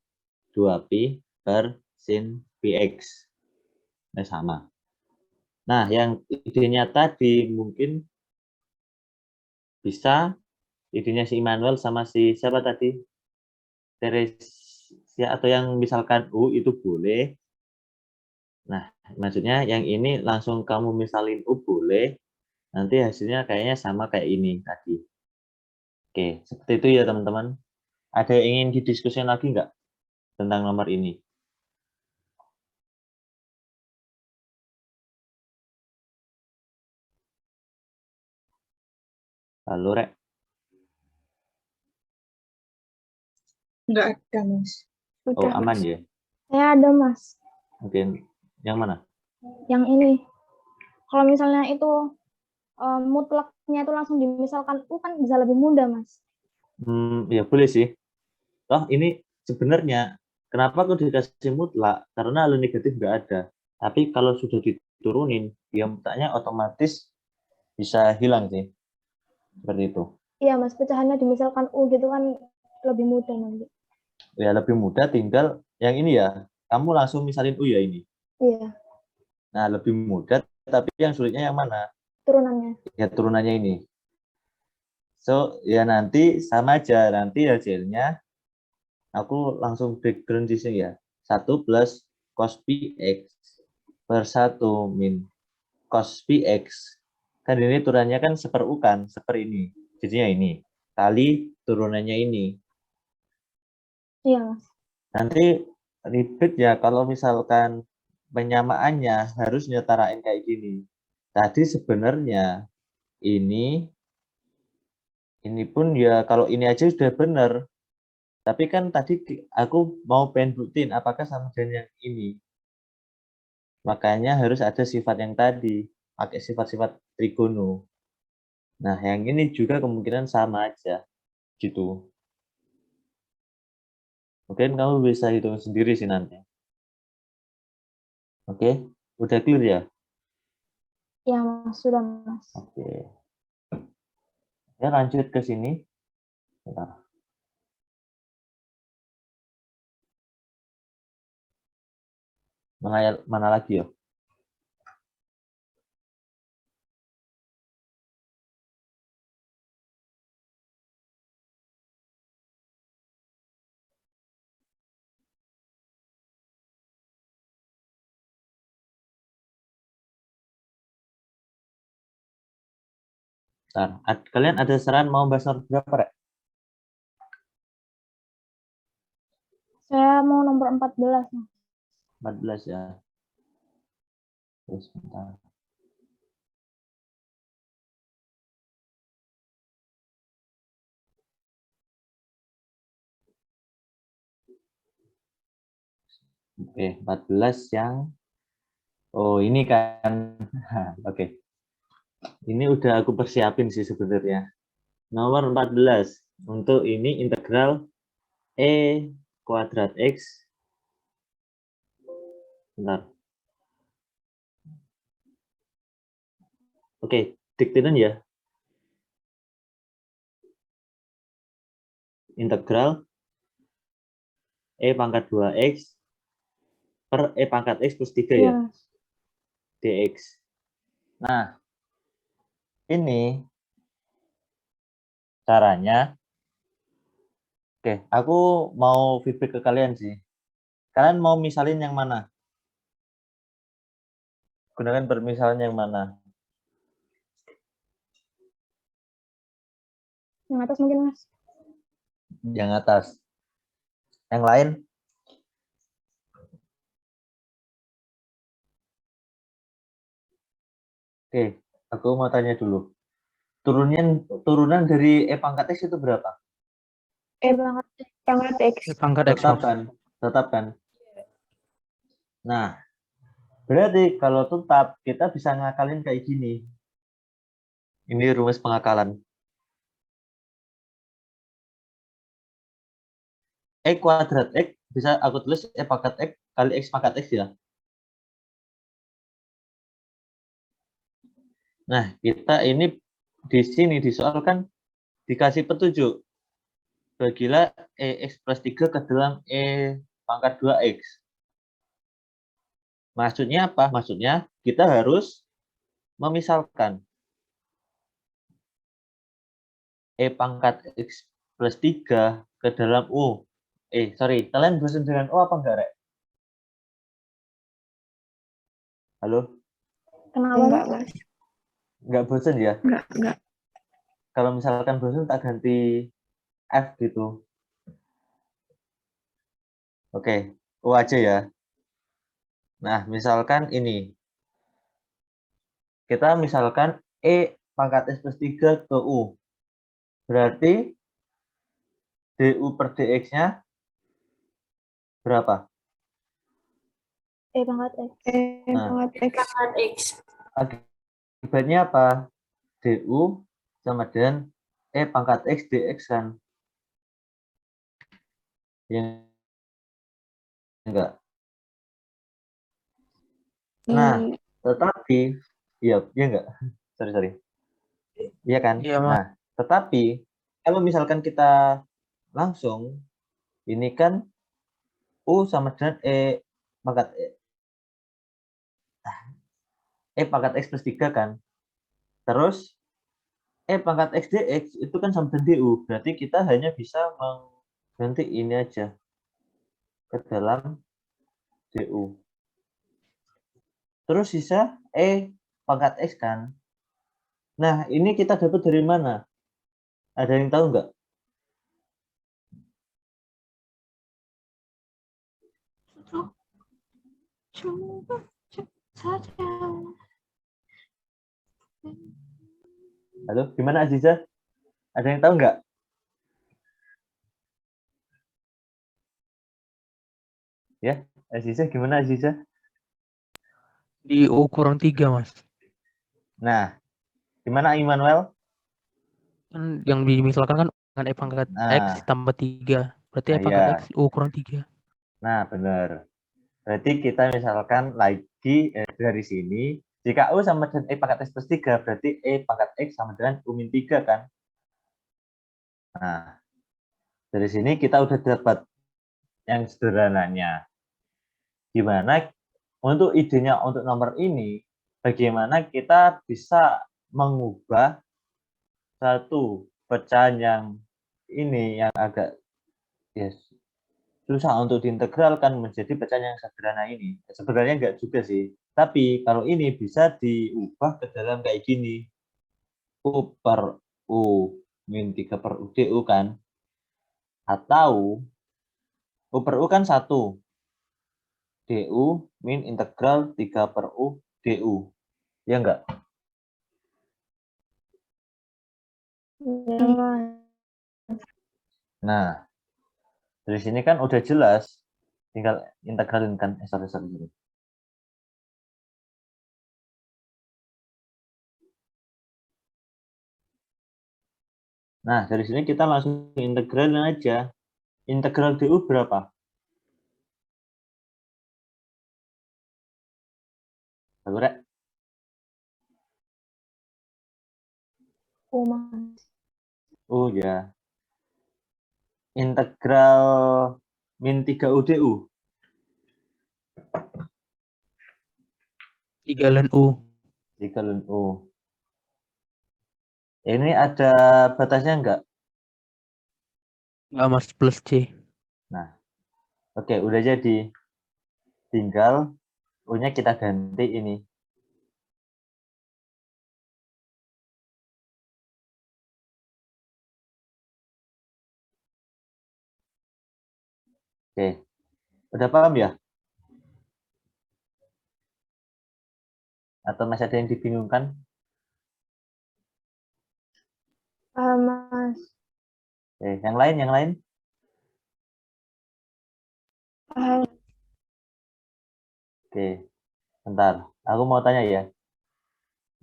2pi per sin px. Nah, sama. Nah, yang idenya tadi mungkin bisa idenya si Immanuel sama si siapa tadi? Teresia atau yang misalkan U itu boleh. Nah, maksudnya yang ini langsung kamu misalin U boleh. Nanti hasilnya kayaknya sama kayak ini tadi. Oke, seperti itu ya teman-teman. Ada yang ingin didiskusikan lagi nggak tentang nomor ini? Halo, Rek. Nggak ada, Mas. Oh, aman ya? Saya ada, Mas. Oke, yang mana? Yang ini. Kalau misalnya itu mutlaknya itu langsung dimisalkan U kan bisa lebih mudah, Mas. Ya boleh sih. Toh ini sebenarnya kenapa aku dikasih mutlak? Karena hal negatif nggak ada. Tapi kalau sudah ditulis diturunin, dia mutanya otomatis bisa hilang sih. Seperti itu. Iya Mas, pecahannya dimisalkan U gitu kan lebih mudah nanti. Ya lebih mudah, tinggal yang ini ya, kamu langsung misalin U ya ini. Iya, Nah lebih mudah, tapi yang sulitnya yang mana? turunannya. Ya turunannya ini. So ya nanti sama aja, nanti hasilnya aku langsung background di sini ya. 1 plus cos px per 1 min cos px. Kan ini turunannya kan seper U kan, seper ini. Jadinya ini. Kali turunannya ini. Iya Mas. Nanti ribet ya kalau misalkan penyamaannya harus nyetarain kayak gini. Tadi sebenarnya ini pun ya kalau ini aja sudah benar. Tapi kan tadi aku mau pengen buktiin apakah sama dengan yang ini. Makanya harus ada sifat yang tadi, pakai sifat-sifat trigono. Nah, yang ini juga kemungkinan sama aja, gitu. Mungkin kamu bisa hitung sendiri sih nanti. Oke, udah clear ya? Iya Mas, sudah Mas. Oke. Ya, lanjut ke sini. Bentar. Mana lagi ya? Bentar. Kalian ada saran mau bahas nomor berapa, Rek? Saya mau nomor 14 Mas. 14 ya. Terus bentar. Oke, 14 yang oh ini kan. Oke. Ini udah aku persiapin sih sebenarnya. Nomor 14 untuk ini integral e kuadrat x. Bentar. Oke, diktein ya. Integral e pangkat 2x per e pangkat x plus 3 ya. Iya. Dx. Nah, ini caranya. Oke, aku mau feedback ke kalian sih. Kalian mau misalin yang mana? Gunakan permisalan yang mana? Yang atas mungkin Mas. Yang atas. Yang lain? Oke, aku mau tanya dulu. Turunan dari e pangkat x itu berapa? Pangkat X. Pangkat X. Tetap kan? Tetap kan? Nah, berarti kalau tetap kita bisa ngakalin kayak gini. Ini rumus pengakalan. E kuadrat x bisa aku tulis e pangkat x kali x pangkat x ya. Nah, kita ini di sini di soal kan dikasih petunjuk. Bagilah x plus 3 ke dalam e pangkat 2x. Maksudnya apa? Maksudnya kita harus memisalkan e pangkat x plus 3 ke dalam u. Sorry, kalian bosan dengan u apa enggak, Rek? Halo? Kenapa Mas? Enggak bosan ya? Enggak. Kalau misalkan bosan tak ganti f gitu. Oke, u aja ya. Nah, misalkan ini. Kita misalkan e pangkat x plus 3 ke u. Berarti du per dx-nya berapa? E pangkat X. Nah, Pangkat X. akibatnya apa? Du sama dengan e pangkat x dx kan? Ya enggak. Nah, Tetapi, iya enggak? Sorry. Iya kan? Iya, Mas. Nah, tetapi kalau misalkan kita langsung, ini kan U sama dengan pangkat pangkat X plus 3 kan. Terus pangkat X dx itu kan sama dengan DU. Berarti kita hanya bisa mengganti ini aja ke dalam DU. Terus sisa pangkat X kan. Nah, ini kita dapat dari mana? Ada yang tahu nggak? Halo, gimana Aziza? Ada yang tahu nggak? Ya, Aziza gimana Aziza? Di U kurang 3, Mas. Nah, gimana Immanuel? Kan yang dimisalkan kan dengan pangkat X tambah 3. Berarti pangkat ya. X U kurang 3. Nah, benar. Berarti kita misalkan lagi dari sini, jika U sama dengan pangkat X plus 3, berarti pangkat X sama dengan U-3 kan? Nah, dari sini kita udah dapat yang sederhananya. Gimana untuk idenya untuk nomor ini, bagaimana kita bisa mengubah satu pecahan yang ini yang agak susah untuk diintegralkan menjadi pecahan yang sederhana ini. Sebenarnya enggak juga sih. Tapi kalau ini bisa diubah ke dalam kayak gini. U per U min 3 per U DU kan. Atau U per U kan 1. DU min integral 3 per U DU. Ya enggak? Ya, Mas. Nah, dari sini kan udah jelas. Tinggal integralin kan. Sorry. Nah, dari sini kita langsung integralin aja. Integral DU berapa? Halo, Rek. Mas. Oh ya. Integral min 3 UDU. 3 ln U. 3 ln U. Ini ada batasnya enggak? Enggak, Mas, plus C. Nah, oke, udah jadi. Tinggal U-nya kita ganti ini. Oke, udah paham ya? Atau masih ada yang dibingungkan? Paham, Mas. Oke, yang lain? Paham. Oke, bentar. Aku mau tanya ya.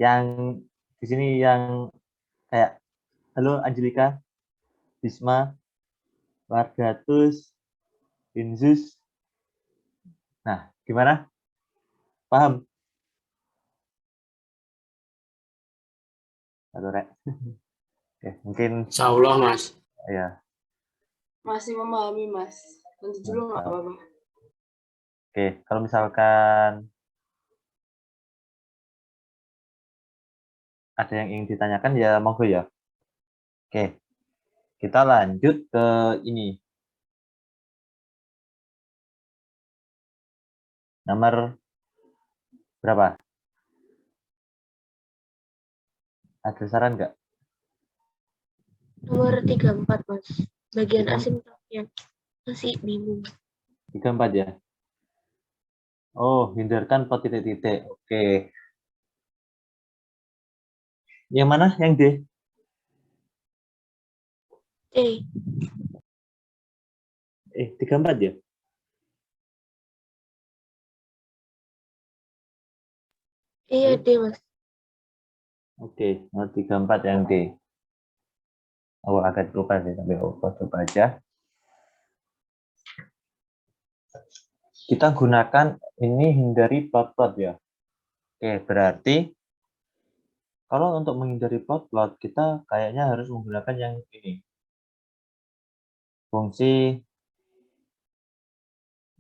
Yang di sini yang kayak, halo Angelika, Bisma, Wargatus, Inzus. Nah, gimana? Paham? Halo, Rek. Oke, mungkin Insya Allah, Mas. ya. Masih memahami, Mas. Nanti dulu nggak apa-apa. Oke, kalau misalkan ada yang ingin ditanyakan ya monggo ya. Oke, kita lanjut ke ini. Nomor berapa? Ada saran nggak? Nomor 34, Mas. Bagian asimptotnya. Masih bingung. 34 ya? Oh, hindarkan pot titik-titik. Oke. Yang mana? Yang D? D. 34 ya? Iya, D, Mas. Oke, nomor 34 yang D. Oh, agak lupa sih, tapi coba aja. Kita gunakan ini hindari plot-plot ya. Oke, berarti kalau untuk menghindari plot-plot, kita kayaknya harus menggunakan yang ini. Fungsi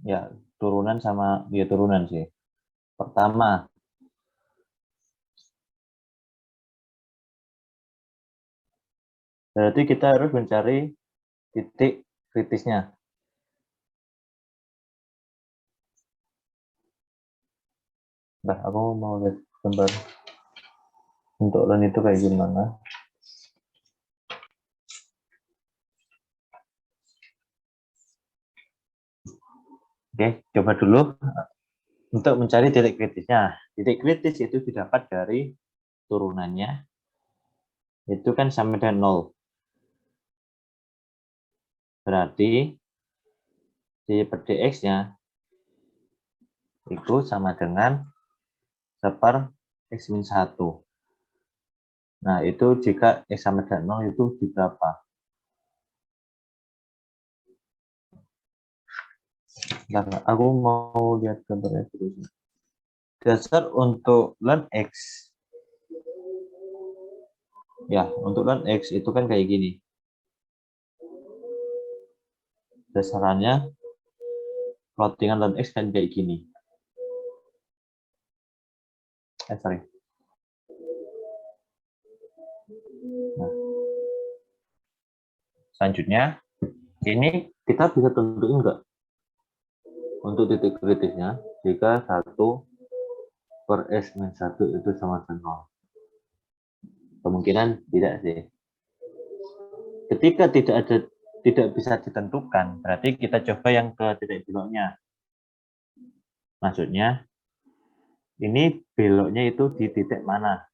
ya turunan sama ya turunan sih. Pertama, berarti kita harus mencari titik kritisnya. Nah, aku mau lihat gambar untuk LAN itu kayak gimana. Oke, coba dulu untuk mencari titik kritisnya. Titik kritis itu didapat dari turunannya, itu kan sama dengan 0. Berarti d per dx-nya itu sama dengan 1/x min 1. Nah, itu jika x sama dengan 0 itu di berapa? Nah, aku mau lihat gambarnya dulu. Dasar untuk ln x. Ya, untuk ln x itu kan kayak gini. Dasarannya plottingan ln x kan kayak gini. Sorry. Nah, selanjutnya ini kita bisa tentuin enggak untuk titik kritisnya jika 1/x-1 itu sama dengan 0. Kemungkinan tidak sih. Ketika tidak bisa ditentukan, berarti kita coba yang ke titik beloknya. Maksudnya ini beloknya itu di titik mana?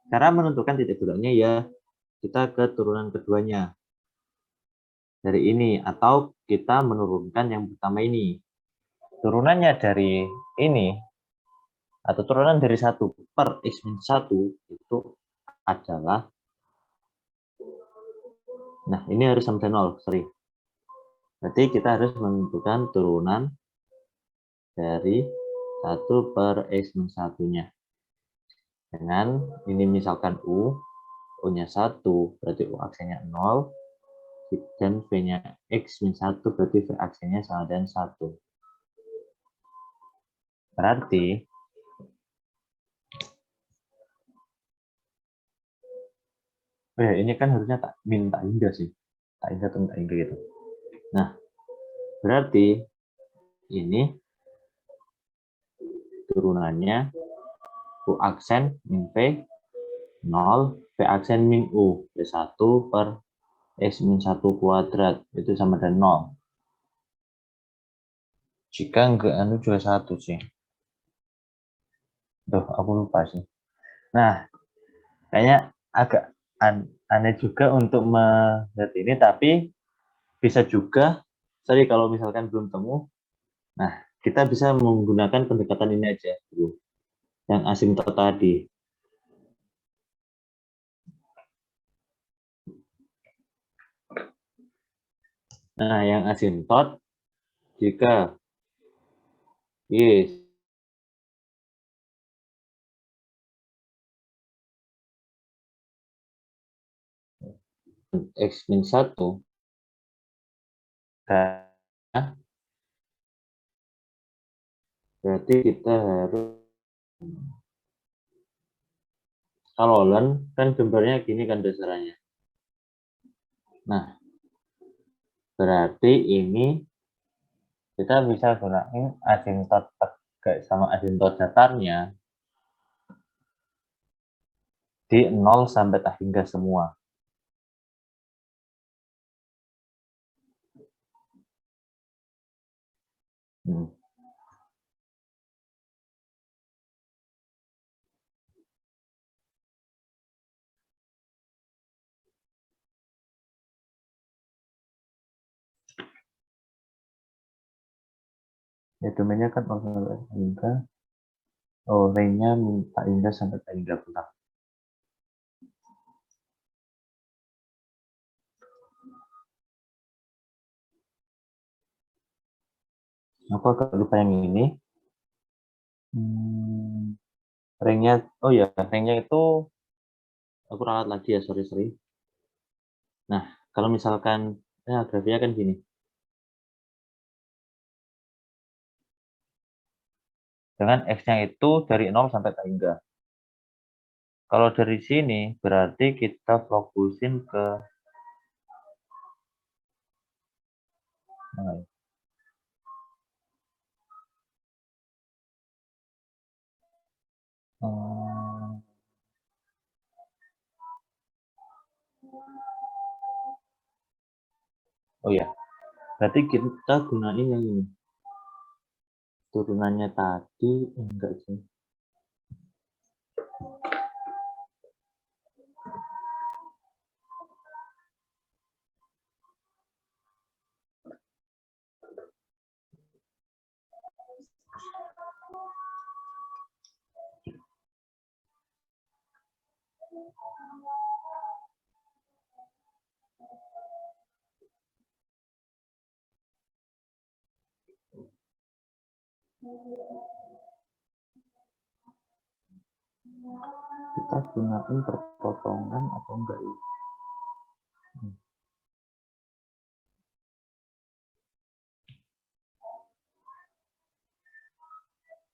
Cara menentukan titik beloknya ya kita ke turunan keduanya. Dari ini atau kita menurunkan yang pertama ini. Turunannya dari ini atau turunan dari 1/x-1 itu adalah, nah ini harus sampai 0, sorry. Berarti kita harus menentukan turunan dari 1/x-1-nya. Dengan ini misalkan U-nya 1, berarti U aksennya 0, dan V-nya x-1, berarti V aksennya sama dengan 1. Berarti ini kan harusnya tak minta hingga sih. Tak hingga atau tak hingga gitu. Nah, berarti ini turunannya U aksen min V 0, V aksen min U, V1 per x-1 kuadrat, itu sama dengan 0. Jika enggak anu juga 1 sih. Duh, aku lupa sih. Nah, kayaknya agak aneh juga untuk melihat ini, tapi bisa juga, sorry kalau misalkan belum temu, nah kita bisa menggunakan pendekatan ini aja dulu, yang asimtot tadi. Nah, yang asimtot jika yes x-1 berarti kita harus, kalau ln kan gambarnya gini kan dasarannya. Nah, berarti ini kita bisa gunain asimtot tegak sama asimtot datarnya di 0 sampai tak hingga semua. Ya domainnya kan hingga, range-nya minta hingga sampai tak hingga bentar. Aku agak lupa yang ini. Ringnya, oh ya, ringnya itu aku ralat lagi ya, sorry. Nah, kalau misalkan grafiknya kan gini. Dengan X-nya itu dari 0 sampai tak hingga. Kalau dari sini berarti kita fokusin ke oh ya, berarti kita gunain yang ini. Turunannya tadi enggak sih. Kita gunain perpotongan atau enggak ya?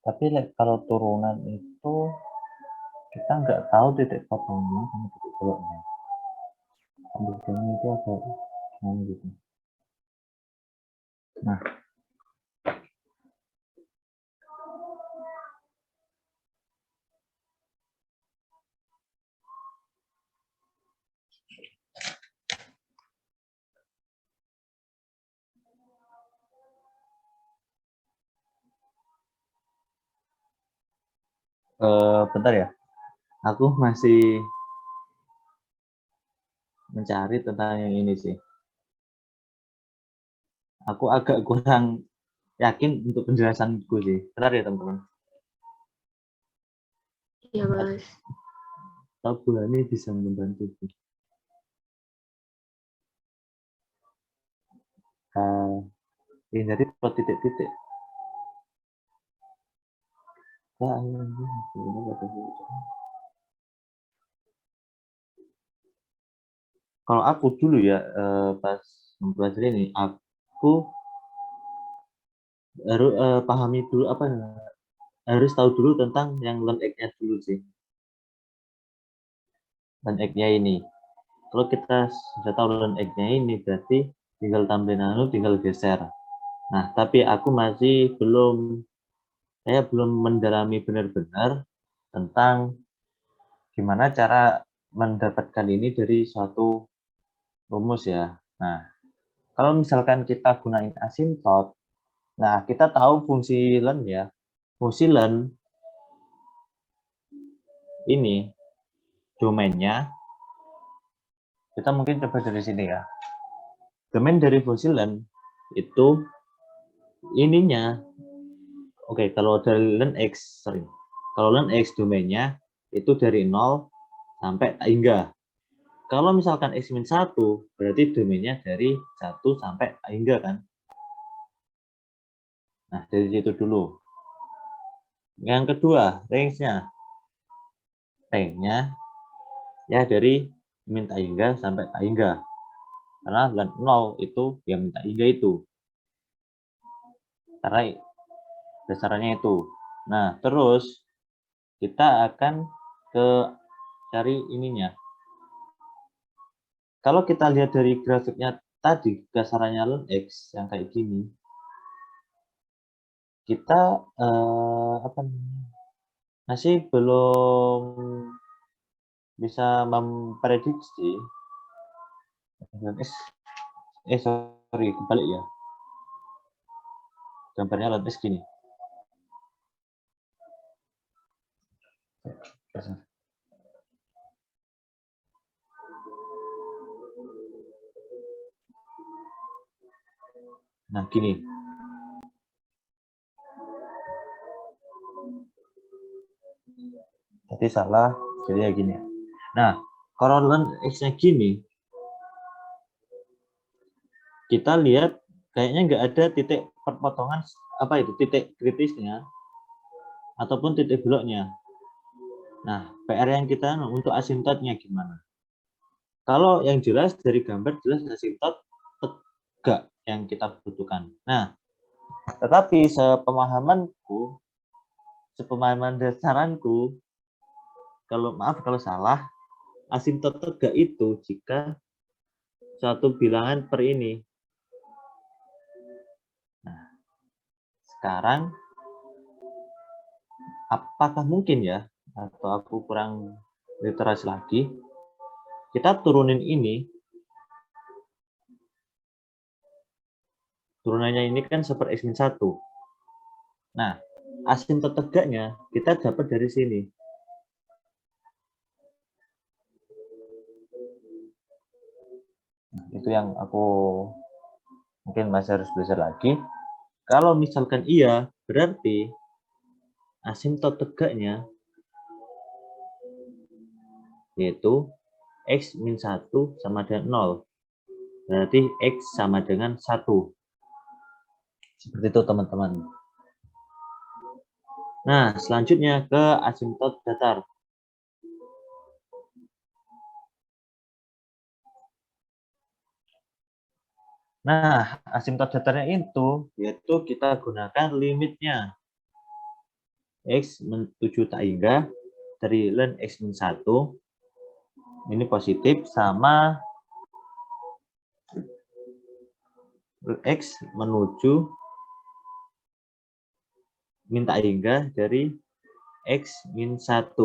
Tapi kalau turunan itu kita nggak tahu titik potongnya sama titik beloknya. Ambilnya itu agak gimana gitu. Nah, bentar ya. Aku masih mencari tentang yang ini sih. Aku agak kurang yakin untuk penjelasanku sih. Bentar ya teman-teman. Iya, Mas. Tabula ini bisa membantu. Hindari titik-titik. Kalau aku dulu ya pas mempelajari ini, aku harus pahami dulu harus tahu dulu tentang yang learn egg-nya dulu sih. Learn egg-nya ini. Kalau kita sudah tahu learn egg-nya ini, berarti tinggal tambahin tinggal geser. Nah, tapi aku saya belum mendalami benar-benar tentang gimana cara mendapatkan ini dari suatu rumus ya. Nah, kalau misalkan kita gunain asymptot, nah kita tahu fungsi len ya. Fungsi len ini domainnya, kita mungkin coba dari sini ya. Domain dari fungsi len itu ininya, oke, kalau dari len x, kalau len x domainnya itu dari 0 sampai tak hingga. Kalau misalkan x-1, berarti domainnya dari 1 sampai tak hingga kan. Nah, dari situ dulu. Yang kedua, range-nya. Range-nya ya dari minta hingga sampai tak hingga. Karena 0 itu yang minta hingga itu. Karena dasarnya itu. Nah, terus kita akan cari ininya. Kalau kita lihat dari grafiknya tadi, dasarannya len x yang kayak gini, kita masih belum bisa memprediksi sorry, kebalik ya, gambarnya len x gini. Nah, gini. Jadi salah, jadi ya gini. Nah, kalau len x-nya gini, kita lihat kayaknya nggak ada titik perpotongan, titik kritisnya, ataupun titik beloknya. Nah, PR yang kita untuk asimptotnya gimana? Kalau yang jelas dari gambar jelas asimptot tegak yang kita butuhkan. Nah, tetapi sepemahaman dasaranku, maaf kalau salah, asimptot tegak itu jika suatu bilangan per ini. Nah, sekarang apakah mungkin ya, atau aku kurang literasi lagi, kita turunin ini, turunannya ini kan seper X-1. Nah, asimptot tegaknya kita dapat dari sini. Nah, itu yang aku mungkin masih harus belajar lagi. Kalau misalkan iya, berarti asimptot tegaknya yaitu X-1 sama dengan 0. Berarti X sama dengan 1. Seperti itu teman-teman. Nah, selanjutnya ke asimptot datar. Nah, asimptot datarnya itu yaitu kita gunakan limitnya X menuju tak hingga dari ln X-1 ini positif sama X menuju min tak hingga dari X-1.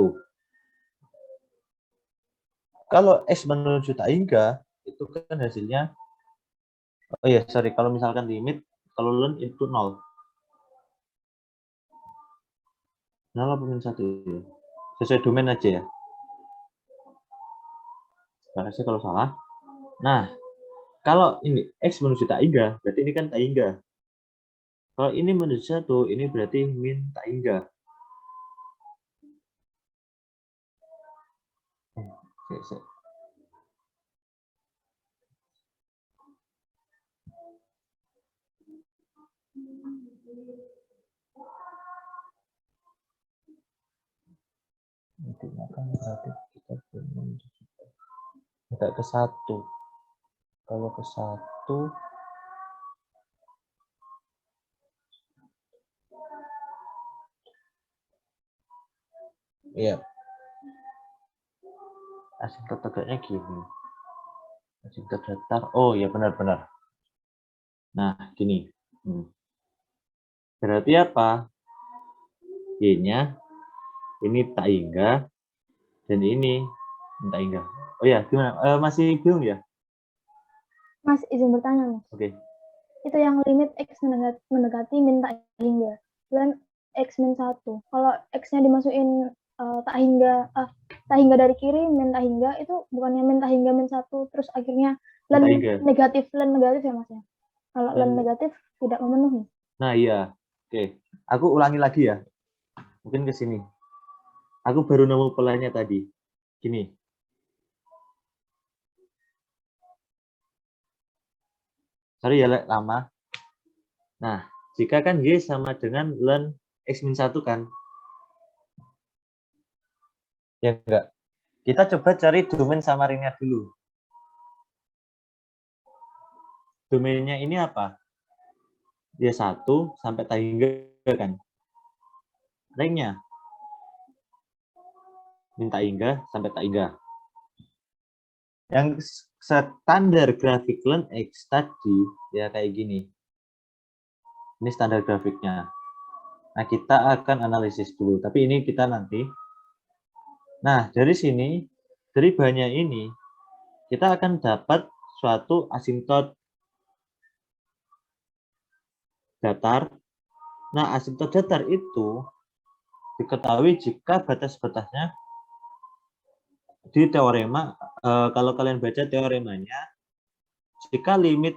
Kalau X menuju tak hingga itu kan hasilnya, oh ya sorry, kalau misalkan limit, kalau ln itu 0. 0 apa min 1 ya? Sesuai domain aja ya. Karena sih kalau salah. Nah, kalau ini X menuju tak hingga, berarti ini kan tak hingga. Kalau ini menuju 1, ini berarti min tak hingga. Oke. Kan berarti kita belum agak ke 1. Kalau ke 1 iya. Asimptot tegaknya gini. Asimptot datar. Oh ya benar-benar. Nah, gini. Berarti apa? Y-nya ini tak hingga dan ini tak hingga. Oh ya, gimana? Masih bingung ya? Mas, izin bertanya, Mas. Oke. Itu yang limit X mendekati min tak hingga. Dan X-1. Kalau X-nya dimasukin tak hingga dari kiri, min tak hingga, itu bukannya min tak hingga min 1, terus akhirnya len negatif ya, Mas ya? Kalau len negatif tidak memenuhi. Nah, iya. Oke. Aku ulangi lagi ya. Mungkin ke sini. Aku baru nemu polanya tadi. Gini. Sorry ya, lama. Nah, jika kan Y sama dengan ln X-1 kan? Ya enggak. Kita coba cari domain samarinnya dulu. Domainnya ini apa? Ya 1 sampai tak hingga kan? Ringnya min tak hingga sampai tak hingga. Yang standar grafik ln X tadi ya kayak gini. Ini standar grafiknya. Nah, kita akan analisis dulu, tapi ini kita nanti. Nah, dari sini, dari bahannya ini, kita akan dapat suatu asimptot datar. Nah, asimptot datar itu diketahui jika batas-batasnya di teorema, kalau kalian baca teoremanya, jika limit,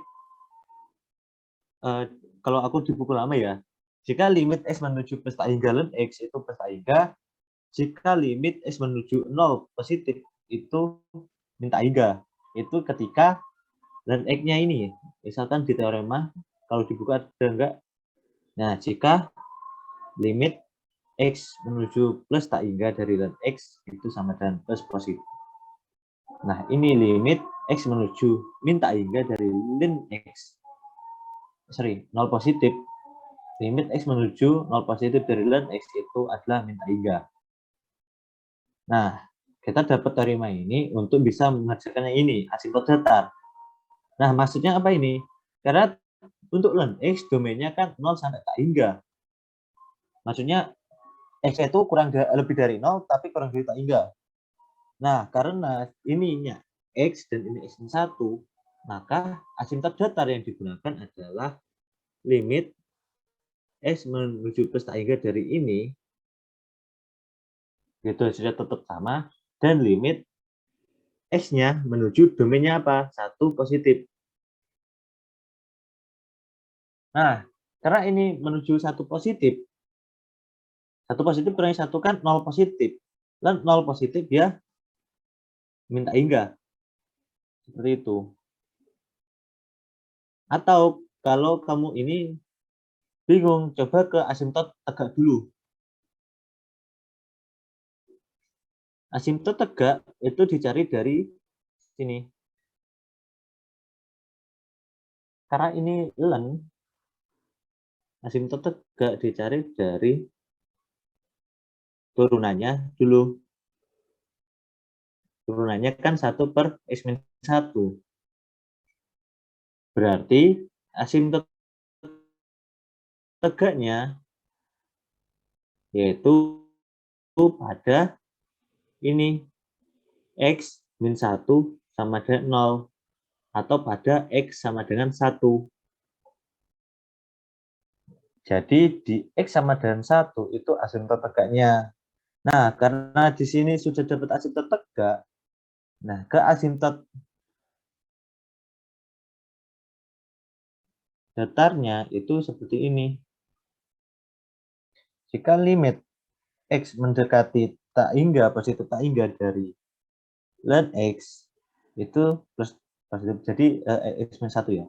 kalau aku di buku lama ya, jika limit X menuju plus tak hingga ln X itu plus tak hingga, jika limit X menuju 0 positif itu min tak hingga. Itu ketika ln X-nya ini, misalkan di teorema, kalau di buku ada enggak? Nah, jika limit X menuju plus tak hingga dari len X itu sama dengan plus positif. Nah, ini limit X menuju min tak hingga dari len X. 0 positif. Limit X menuju 0 positif dari len X itu adalah min tak hingga. Nah, kita dapat teorema ini untuk bisa mengerjakannya ini, asimptot datar. Nah, maksudnya apa ini? Karena untuk len X domainnya kan 0 sampai tak hingga. Maksudnya X itu lebih dari 0 tapi kurang dari tak hingga. Nah, karena ininya X dan ini X-1, maka asimptot datar yang digunakan adalah limit X menuju plus tak hingga dari ini, itu sudah tetap sama, dan limit X-nya menuju domainnya apa? 1 positif. Nah, karena ini menuju 1 positif, 1 positif kurangi 1 kan 0 positif. Dan 0 positif ya minta hingga. Seperti itu. Atau kalau kamu ini bingung, coba ke asimptot tegak dulu. Asimptot tegak itu dicari dari sini. Karena ini len, asimptot tegak dicari dari turunannya dulu. Turunannya kan 1 per X-1. Berarti asimptot tegaknya yaitu pada ini X min 1 sama dengan 0 atau pada X sama dengan 1. Jadi di X sama dengan 1 itu asimptot tegaknya. Nah, karena di sini sudah dapat asimptot tegak, nah ke asimptot datarnya itu seperti ini. Jika limit X mendekati tak hingga positif tak hingga dari len X itu plus positif, jadi X-1 ya.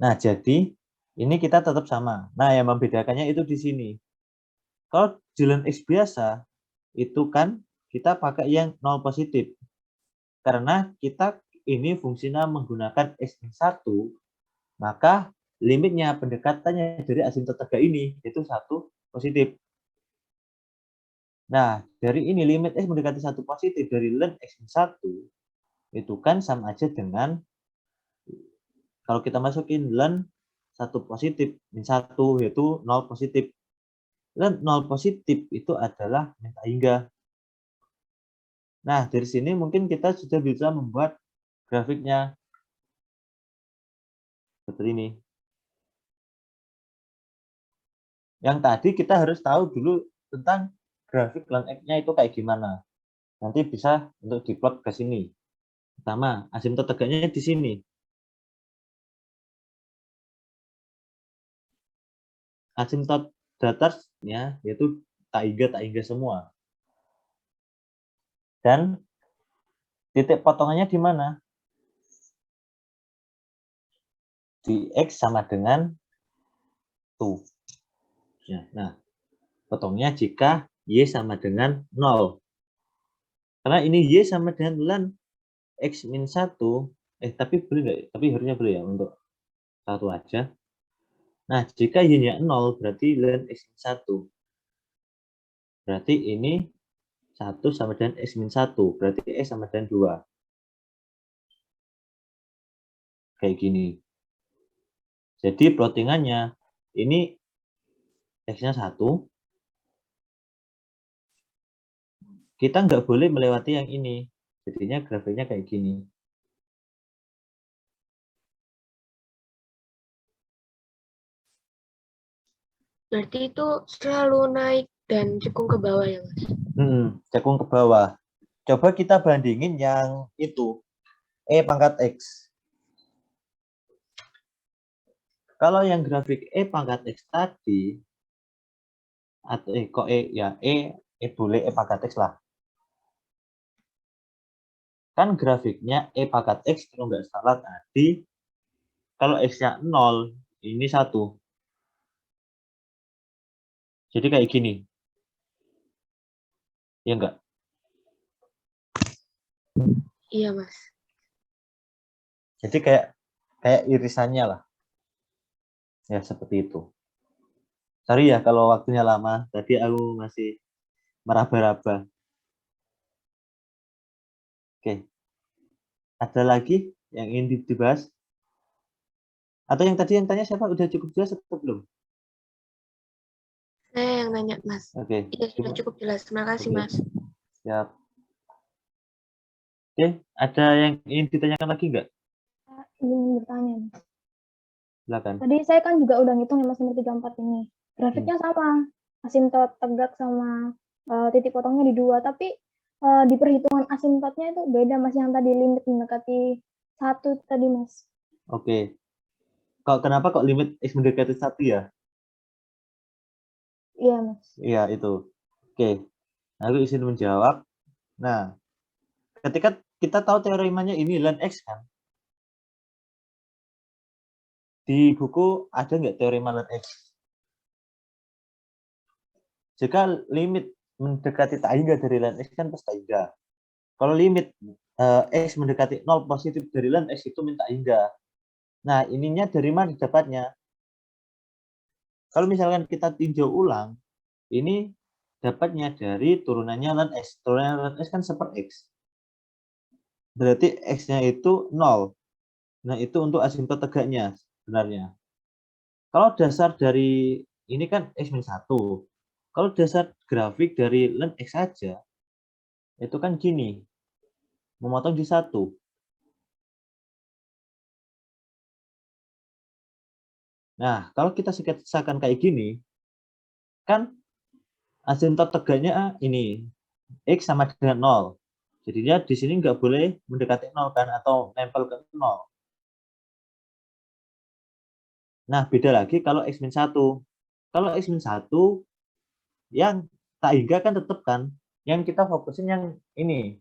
Nah, jadi ini kita tetap sama. Nah, yang membedakannya itu di sini. Kalau di len X biasa, itu kan kita pakai yang 0 positif. Karena kita ini fungsinya menggunakan X-1, maka limitnya pendekatannya dari asimptot tegak ini itu 1 positif. Nah, dari ini limit X mendekati 1 positif dari len X-1 itu kan sama aja dengan kalau kita masukin len 1 positif min 1 yaitu 0 positif. Len 0 positif itu adalah min tak hingga. Nah, dari sini mungkin kita sudah bisa membuat grafiknya seperti ini. Yang tadi kita harus tahu dulu tentang grafik len X-nya itu kayak gimana. Nanti bisa untuk diplot ke sini. Pertama, asimptot tegaknya di sini. Asimptot datarnya yaitu tak hingga semua. Dan titik potongannya di mana? Di X sama dengan 2. Nah, potongnya jika Y sama dengan 0. Karena ini Y sama dengan len X min 1. Tapi boleh nggak? Tapi harusnya boleh ya untuk 1 aja. Nah, jika Y-nya 0 berarti len X min 1. Berarti ini 1 sama dengan X min 1. Berarti X sama dengan 2. Kayak gini. Jadi plottingannya ini X-nya 1. Kita nggak boleh melewati yang ini. Jadinya grafiknya kayak gini. Berarti itu selalu naik dan cekung ke bawah ya, Mas? Cekung ke bawah. Coba kita bandingin yang itu. E pangkat X. Kalau yang grafik E pangkat X tadi, atau kok boleh E pangkat X lah. Kan grafiknya E pangkat X kalau nggak salah tadi, kalau X-nya 0, ini 1. Jadi kayak gini. Iya enggak? Iya, Mas. Jadi kayak irisannya lah. Ya, seperti itu. Sorry ya kalau waktunya lama. Tadi aku masih meraba-raba. Oke. Ada lagi yang ingin dibahas? Atau yang tadi yang tanya siapa? Udah cukup jelas atau belum? Saya yang nanya, Mas. Oke. Iya, sudah cukup jelas. Terima kasih, Oke. Mas. Siap. Oke, ada yang ingin ditanyakan lagi nggak? Ingin bertanya, Mas. Silakan. Tadi saya kan juga udah ngitung ya Mas nomor 34 ini. Grafiknya sama, asimtot tegak sama titik potongnya di 2, tapi di perhitungan asimtotnya itu beda Mas, yang tadi limit mendekati 1 tadi Mas. Oke. Kenapa kok limit X mendekati 1 ya? Iya Mas. Iya, itu. Oke. Aku izin menjawab. Nah, ketika kita tahu teoremanya ini ln X kan? Di buku ada nggak teorema ln X? Jika limit mendekati tak hingga dari ln X kan pasti hingga. Kalau limit X mendekati 0 positif dari ln X itu minta hingga. Nah, ininya dari mana dapatnya? Kalau misalkan kita tinjau ulang, ini dapatnya dari turunannya ln X. Turunan ln X kan 1/X. Berarti X-nya itu 0. Nah, itu untuk asimtot tegaknya sebenarnya. Kalau dasar dari ini kan X-1. Kalau dasar grafik dari ln X saja, itu kan gini. Memotong di 1. Nah, kalau kita sketsakan kayak gini, kan asimtot tegaknya ini. X sama dengan 0. Jadinya di sini nggak boleh mendekati 0 kan, atau nempel ke 0. Nah, beda lagi kalau X-1. Kalau X-1, yang tak hingga kan tetap kan. Yang kita fokusin yang ini.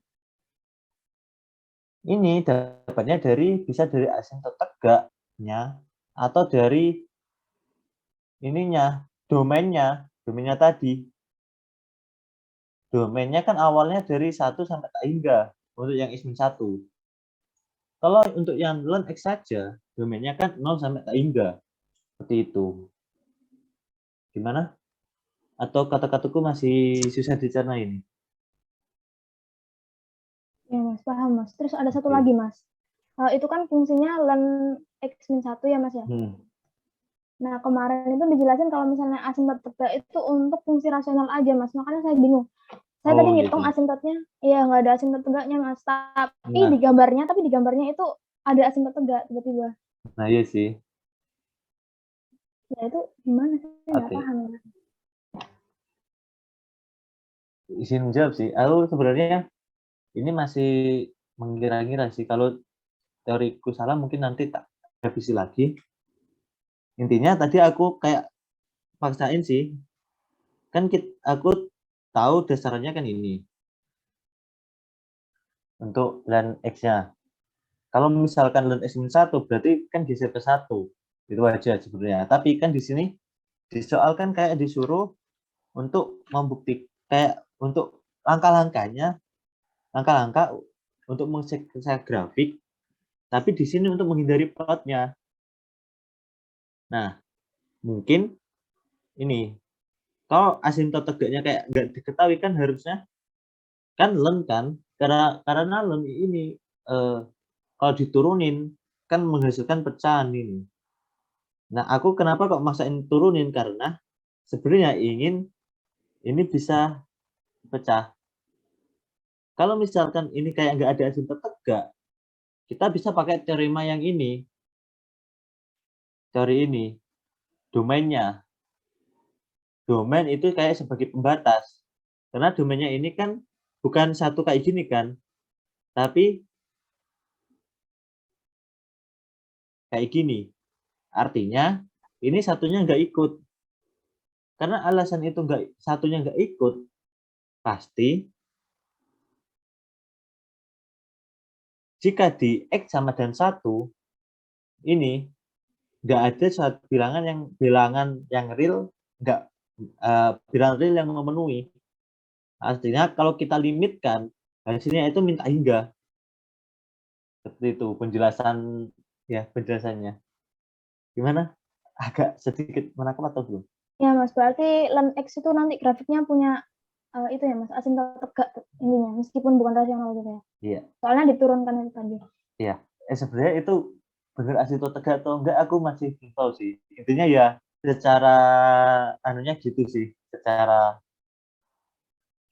Ini dapatnya bisa dari asimtot tegaknya, atau dari ininya, domainnya tadi. Domainnya kan awalnya dari 1 sampai tak hingga untuk yang X-1. Kalau untuk yang ln X saja, domainnya kan 0 sampai tak hingga. Seperti itu. Gimana? Atau kata-kataku masih susah dicerna ini? Ya Mas, paham Mas. Terus ada satu lagi Mas. Itu kan fungsinya ln X-1 ya Mas ya? Nah, kemarin itu dijelasin kalau misalnya asimtot tegak itu untuk fungsi rasional aja Mas. Makanya saya bingung. Saya tadi ngitung asimtotnya, iya nggak ada asimtot tegaknya Mas. Tapi di gambarnya itu ada asimtot tegak tiba-tiba. Nah, iya sih. Ya itu gimana sih? Nggak paham ya. Izin jawab sih. Aku sebenarnya ini masih mengira-ngira sih. Kalau teoriku salah mungkin nanti tak revisi lagi. Intinya tadi aku kayak paksain sih. Kan aku tahu dasarnya kan ini. Untuk ln X-nya. Kalau misalkan ln X-1 berarti kan geser ke 1. Itu aja sebenarnya. Tapi kan di sini disoalkan kayak disuruh untuk membuktikan, kayak untuk langkah-langkah untuk mengekstraksi grafik, tapi di sini untuk menghindari plotnya. Nah, mungkin ini kalau asimtot tegaknya kayak nggak diketahui kan harusnya kan ln kan, karena ln ini kalau diturunin kan menghasilkan pecahan ini. Nah, aku kenapa kok maksain turunin, karena sebenarnya ingin ini bisa pecah. Kalau misalkan ini kayak nggak ada asimtot tegak, kita bisa pakai teorema yang ini. Teori ini, domainnya. Domain itu kayak sebagai pembatas. Karena domainnya ini kan bukan satu kayak gini kan, tapi kayak gini. Artinya ini satunya nggak ikut. Karena alasan itu satunya nggak ikut, pasti jika di X sama dengan 1, ini nggak ada suatu bilangan yang real, bilangan real yang memenuhi. Artinya kalau kita limitkan, hasilnya itu minta hingga. Seperti itu penjelasannya. Gimana? Agak sedikit menangkap atau belum? Ya Mas, berarti len X itu nanti grafiknya punya itu ya Mas, asintot tegak intinya, meskipun bukan rasional gitu ya. Iya. Soalnya diturunkan itu tadi. Iya. Sebenarnya itu benar asintot tegak atau enggak aku masih belum tahu sih. Intinya ya secara anunya gitu sih, secara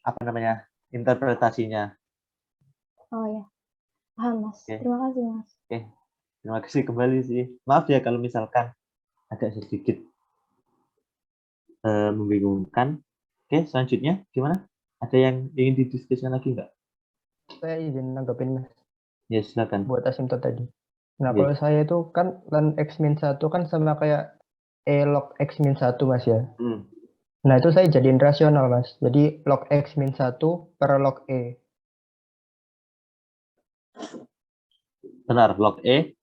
apa namanya? Interpretasinya. Oh ya. Paham Mas. Oke. Terima kasih Mas. Oke. Terima kasih kembali sih. Maaf ya kalau misalkan agak sedikit membingungkan. Oke, selanjutnya gimana? Ada yang ingin didiskusikan lagi nggak? Saya izin nanggapin Mas Ya, silakan. buat asimtot tadi. Nah, Oke. kalau saya itu kan len X-1 kan sama kayak E log X-1 Mas ya. Nah, itu saya jadiin rasional Mas. Jadi log X-1 per log E. Benar, log E.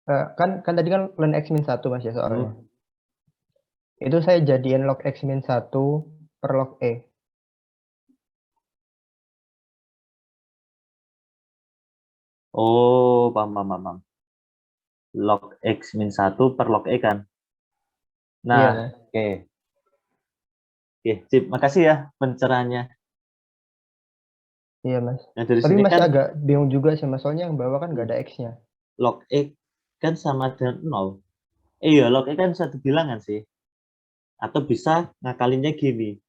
Kan tadi kan len X-1 Mas ya soalnya. Itu saya jadiin log X-1 per log E. Oh, paham. Log X-1 per log E kan? Nah, Iya, Mas. oke. Oke, sip. Makasih ya pencerahannya. Iya, Mas. Nah, dari Tapi sini masih kan agak bingung juga sih Mas, soalnya yang bawah kan nggak ada X-nya. log E kan sama dengan 0. Iya, log E kan satu bilangan sih. Atau bisa ngakalinnya gini.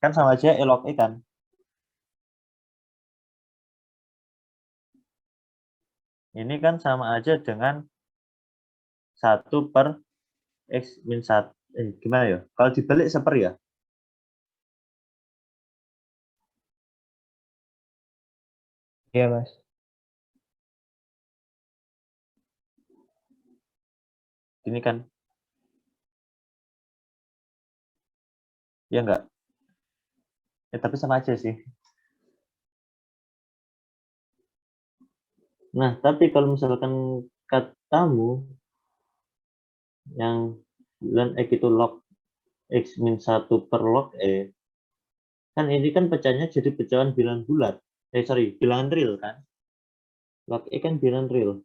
Kan sama aja E log E kan? Ini kan sama aja dengan 1 per X-1. Gimana ya? Kalau dibalik seper ya? Iya, Mas. Ini kan. Ya enggak? Tapi sama aja sih. Nah, tapi kalau misalkan katamu yang len X itu log X-1 per log E, kan ini kan pecahnya jadi pecahan bilangan bulat. Bilangan real kan? Log E kan bilangan real.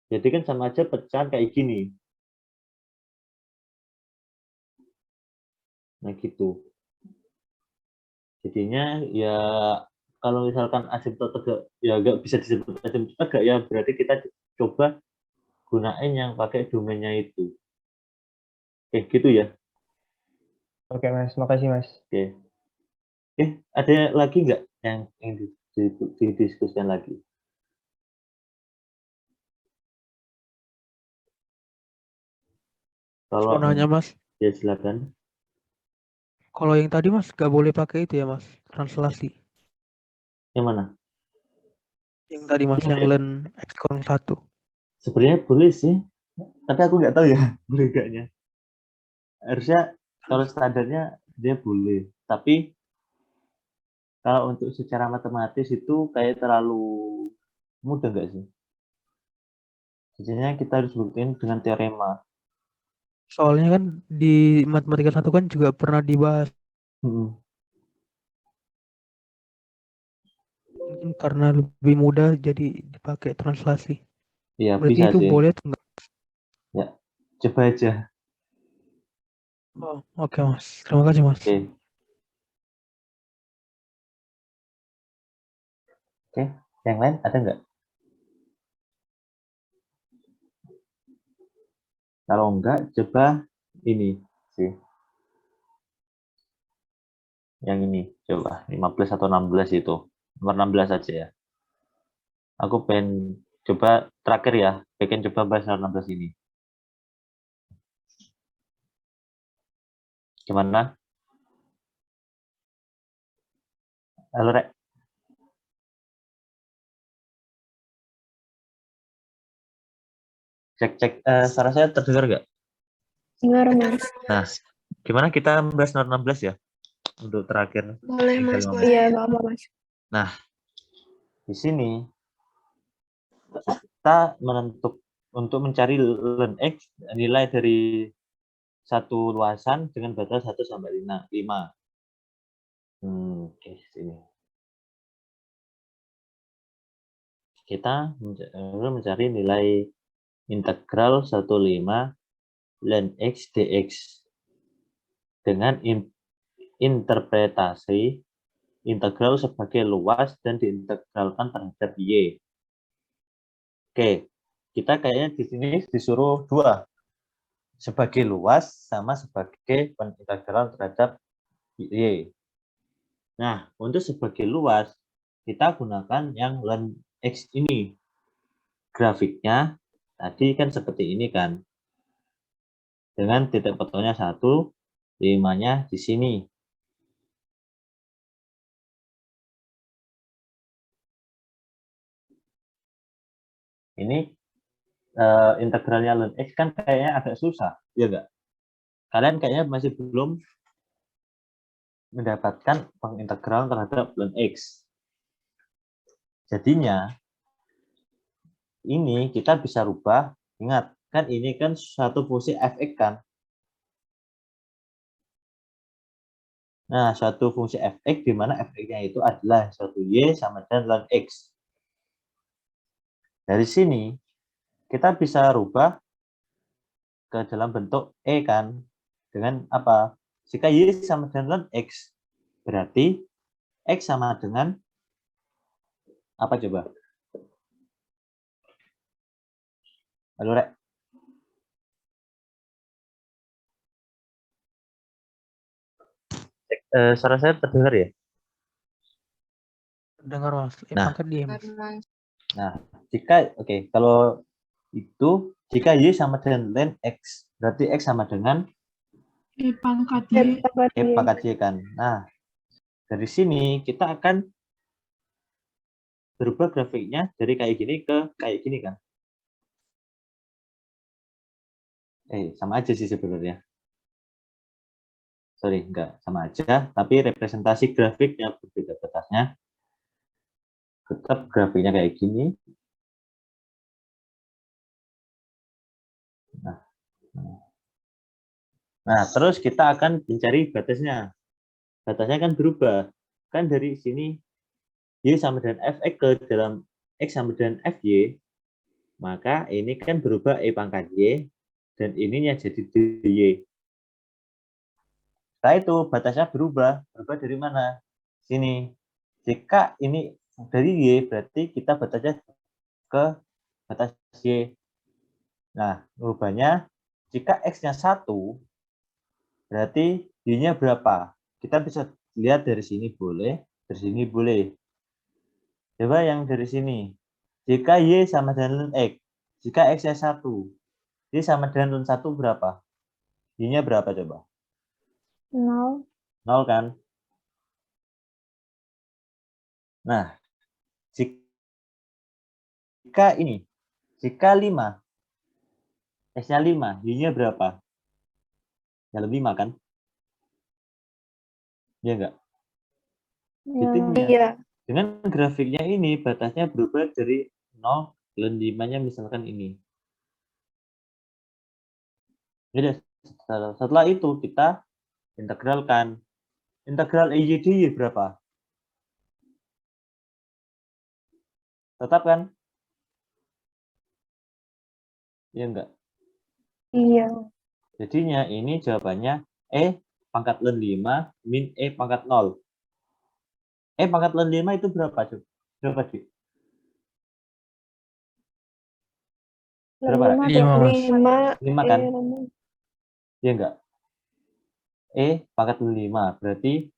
Jadi kan sama aja pecahan kayak gini. Nah gitu. Jadinya ya kalau misalkan asimtot tegak ya nggak bisa disebut asimtot tegak ya berarti kita coba gunain yang pakai domainnya itu. Oke gitu ya. Oke, Mas. Makasih, Mas. Oke. Ada lagi nggak yang didiskusikan lagi? Kalau nanya Mas, ya silakan. kalau yang tadi Mas nggak boleh pakai itu ya Mas, translasi. Yang mana? Yang tadi Mas, yang len X-1. Sebenarnya boleh sih, tapi aku nggak tahu ya boleh nggaknya. Harusnya kalau standarnya dia boleh, tapi kalau untuk secara matematis itu kayak terlalu mudah nggak sih? Jadinya kita harus buktiin dengan teorema. Soalnya kan di matematika 1 kan juga pernah dibahas. Mungkin karena lebih mudah jadi dipakai translasi. Iya, Berarti bisa itu sih. boleh atau enggak? Ya, coba aja. Oh, oke Mas. Terima kasih Mas. Oke, yang lain ada nggak? Kalau enggak, coba ini sih. Yang ini, coba 15 atau 16 itu. Nomor 16 aja ya. Aku pengen coba terakhir ya, pengen coba bahas nomor 16 ini. Gimana? Halo, Rek. Cek, suara saya terdengar nggak? Dengar, Mas. Nah, gimana kita bahas nomor 16 ya? Untuk terakhir. Boleh, Mas. Boleh. Iya, Bapak, Mas. Nah, di sini kita menentukan untuk mencari ln X, nilai dari satu luasan dengan batas 1 sampai 5. Oke, sini. Kita mencari nilai integral 15 ln X dx dengan interpretasi integral sebagai luas dan diintegralkan terhadap Y. Oke, kita kayaknya di sini disuruh dua, sebagai luas sama sebagai pengintegralan terhadap Y. Nah, untuk sebagai luas, kita gunakan yang ln X ini. Grafiknya tadi kan seperti ini kan. Dengan titik potongnya 1, 5-nya di sini. Ini integralnya ln X kan kayaknya agak susah, ya enggak? Kalian kayaknya masih belum mendapatkan pengintegralan terhadap ln X. Jadinya, ini kita bisa rubah, ingat, kan ini kan satu fungsi fx kan. Nah, suatu fungsi fx di mana fx-nya itu adalah suatu y sama dengan ln x. Dari sini, kita bisa rubah ke dalam bentuk e kan. Dengan apa? Jika y sama dengan ln x, berarti x sama dengan apa coba? Halo, Rek. Suara saya terdengar ya? Dengar Mas. Nah. Pangkat dia Mas. Nah, jika kalau itu jika y sama dengan ln x, berarti x sama dengan E pangkat Y. e pangkat y kan. Nah, dari sini kita akan berubah grafiknya dari kayak gini ke kayak gini kan. Sama aja sih sebenarnya. Sorry, enggak sama aja, tapi representasi grafiknya berbeda batasnya. Tetap grafiknya kayak gini. Nah, terus kita akan mencari batasnya. Batasnya kan berubah. Kan dari sini y sama dengan fx ke dalam x sama dengan fy, maka ini kan berubah e pangkat y, dan ininya jadi dy. Setelah itu batasnya berubah dari mana? Sini. Jika ini dari y, berarti kita batasnya ke batas y. Nah, rubahnya jika x-nya 1, berarti y-nya berapa? Kita bisa lihat dari sini boleh, dari sini boleh. Coba yang dari sini. Jika y sama dengan ln x, jika x-nya 1, y sama dengan ln 1 berapa? Y-nya berapa coba? 0. 0 kan? Nah, jika 5, x-nya 5, y-nya berapa? Dalam 5 kan? Iya enggak? Iya. Dengan grafiknya ini, batasnya berubah dari 0 ln 5-nya misalkan ini. Jadi setelah itu kita integralkan. Integral EY dy berapa? Tetap kan? Iya enggak? Iya. Jadinya ini jawabannya E pangkat ln 5 min E pangkat 0. E pangkat ln 5 itu berapa? Berapa, Dik? Berapa? 5 kan? Iya enggak? E pangkat ln 5. Berarti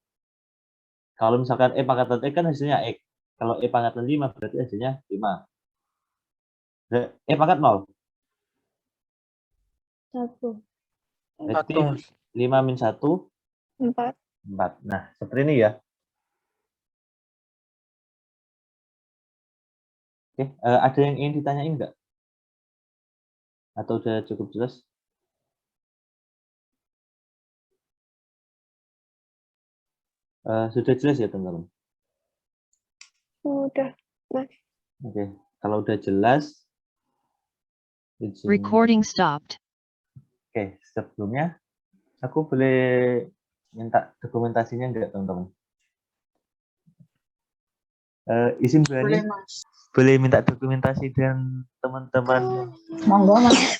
kalau misalkan E pangkat ln X kan hasilnya X. Kalau E pangkat ln 5 berarti hasilnya 5. E pangkat 0. 1. Berarti 5 min 1. 4. 4. Nah, seperti ini ya. Oke, ada yang ingin ditanyain enggak? Atau udah cukup jelas? Sudah jelas ya, teman-teman? Sudah, Mas. Oke, kalau udah jelas, Izin. Recording stopped. Oke, sebelumnya aku boleh minta dokumentasinya enggak, teman-teman? Izin Boleh, berani, Mas. boleh minta dokumentasi dan teman-teman. Monggo, Mas.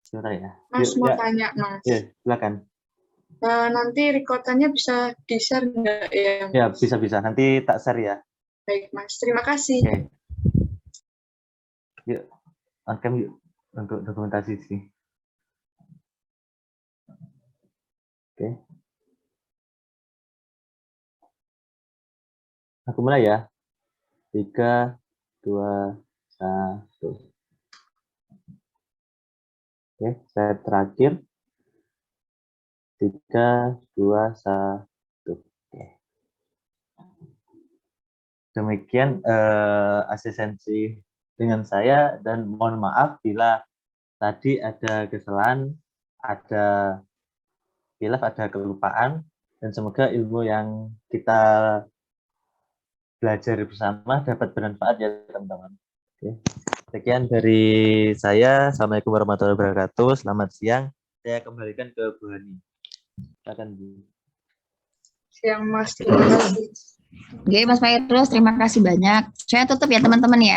Suara ya. Mas Yuk, mau ya. tanya, Mas. Ya, silakan. Nanti recordannya bisa di-share nggak ya? Ya, bisa-bisa. Nanti tak share ya. Baik, Mas. Terima kasih. Oke. Yuk, on-cam yuk untuk dokumentasi sih. Oke. Aku mulai ya. 3, 2, 1. Oke, saya terakhir. 3, 2, 1. Oke. Demikian asistensi dengan saya, dan mohon maaf bila tadi ada kesalahan, ada khilaf, ada kelupaan, dan semoga ilmu yang kita belajar bersama dapat bermanfaat ya, teman-teman. Oke. Sekian dari saya. Assalamualaikum warahmatullahi wabarakatuh. Selamat siang. Saya kembalikan ke Bu Hani. Silakan, Bu. Siang, Mas. Terima kasih. Oke, Mas Fairuz, terima kasih banyak. Saya tutup ya, teman-teman ya.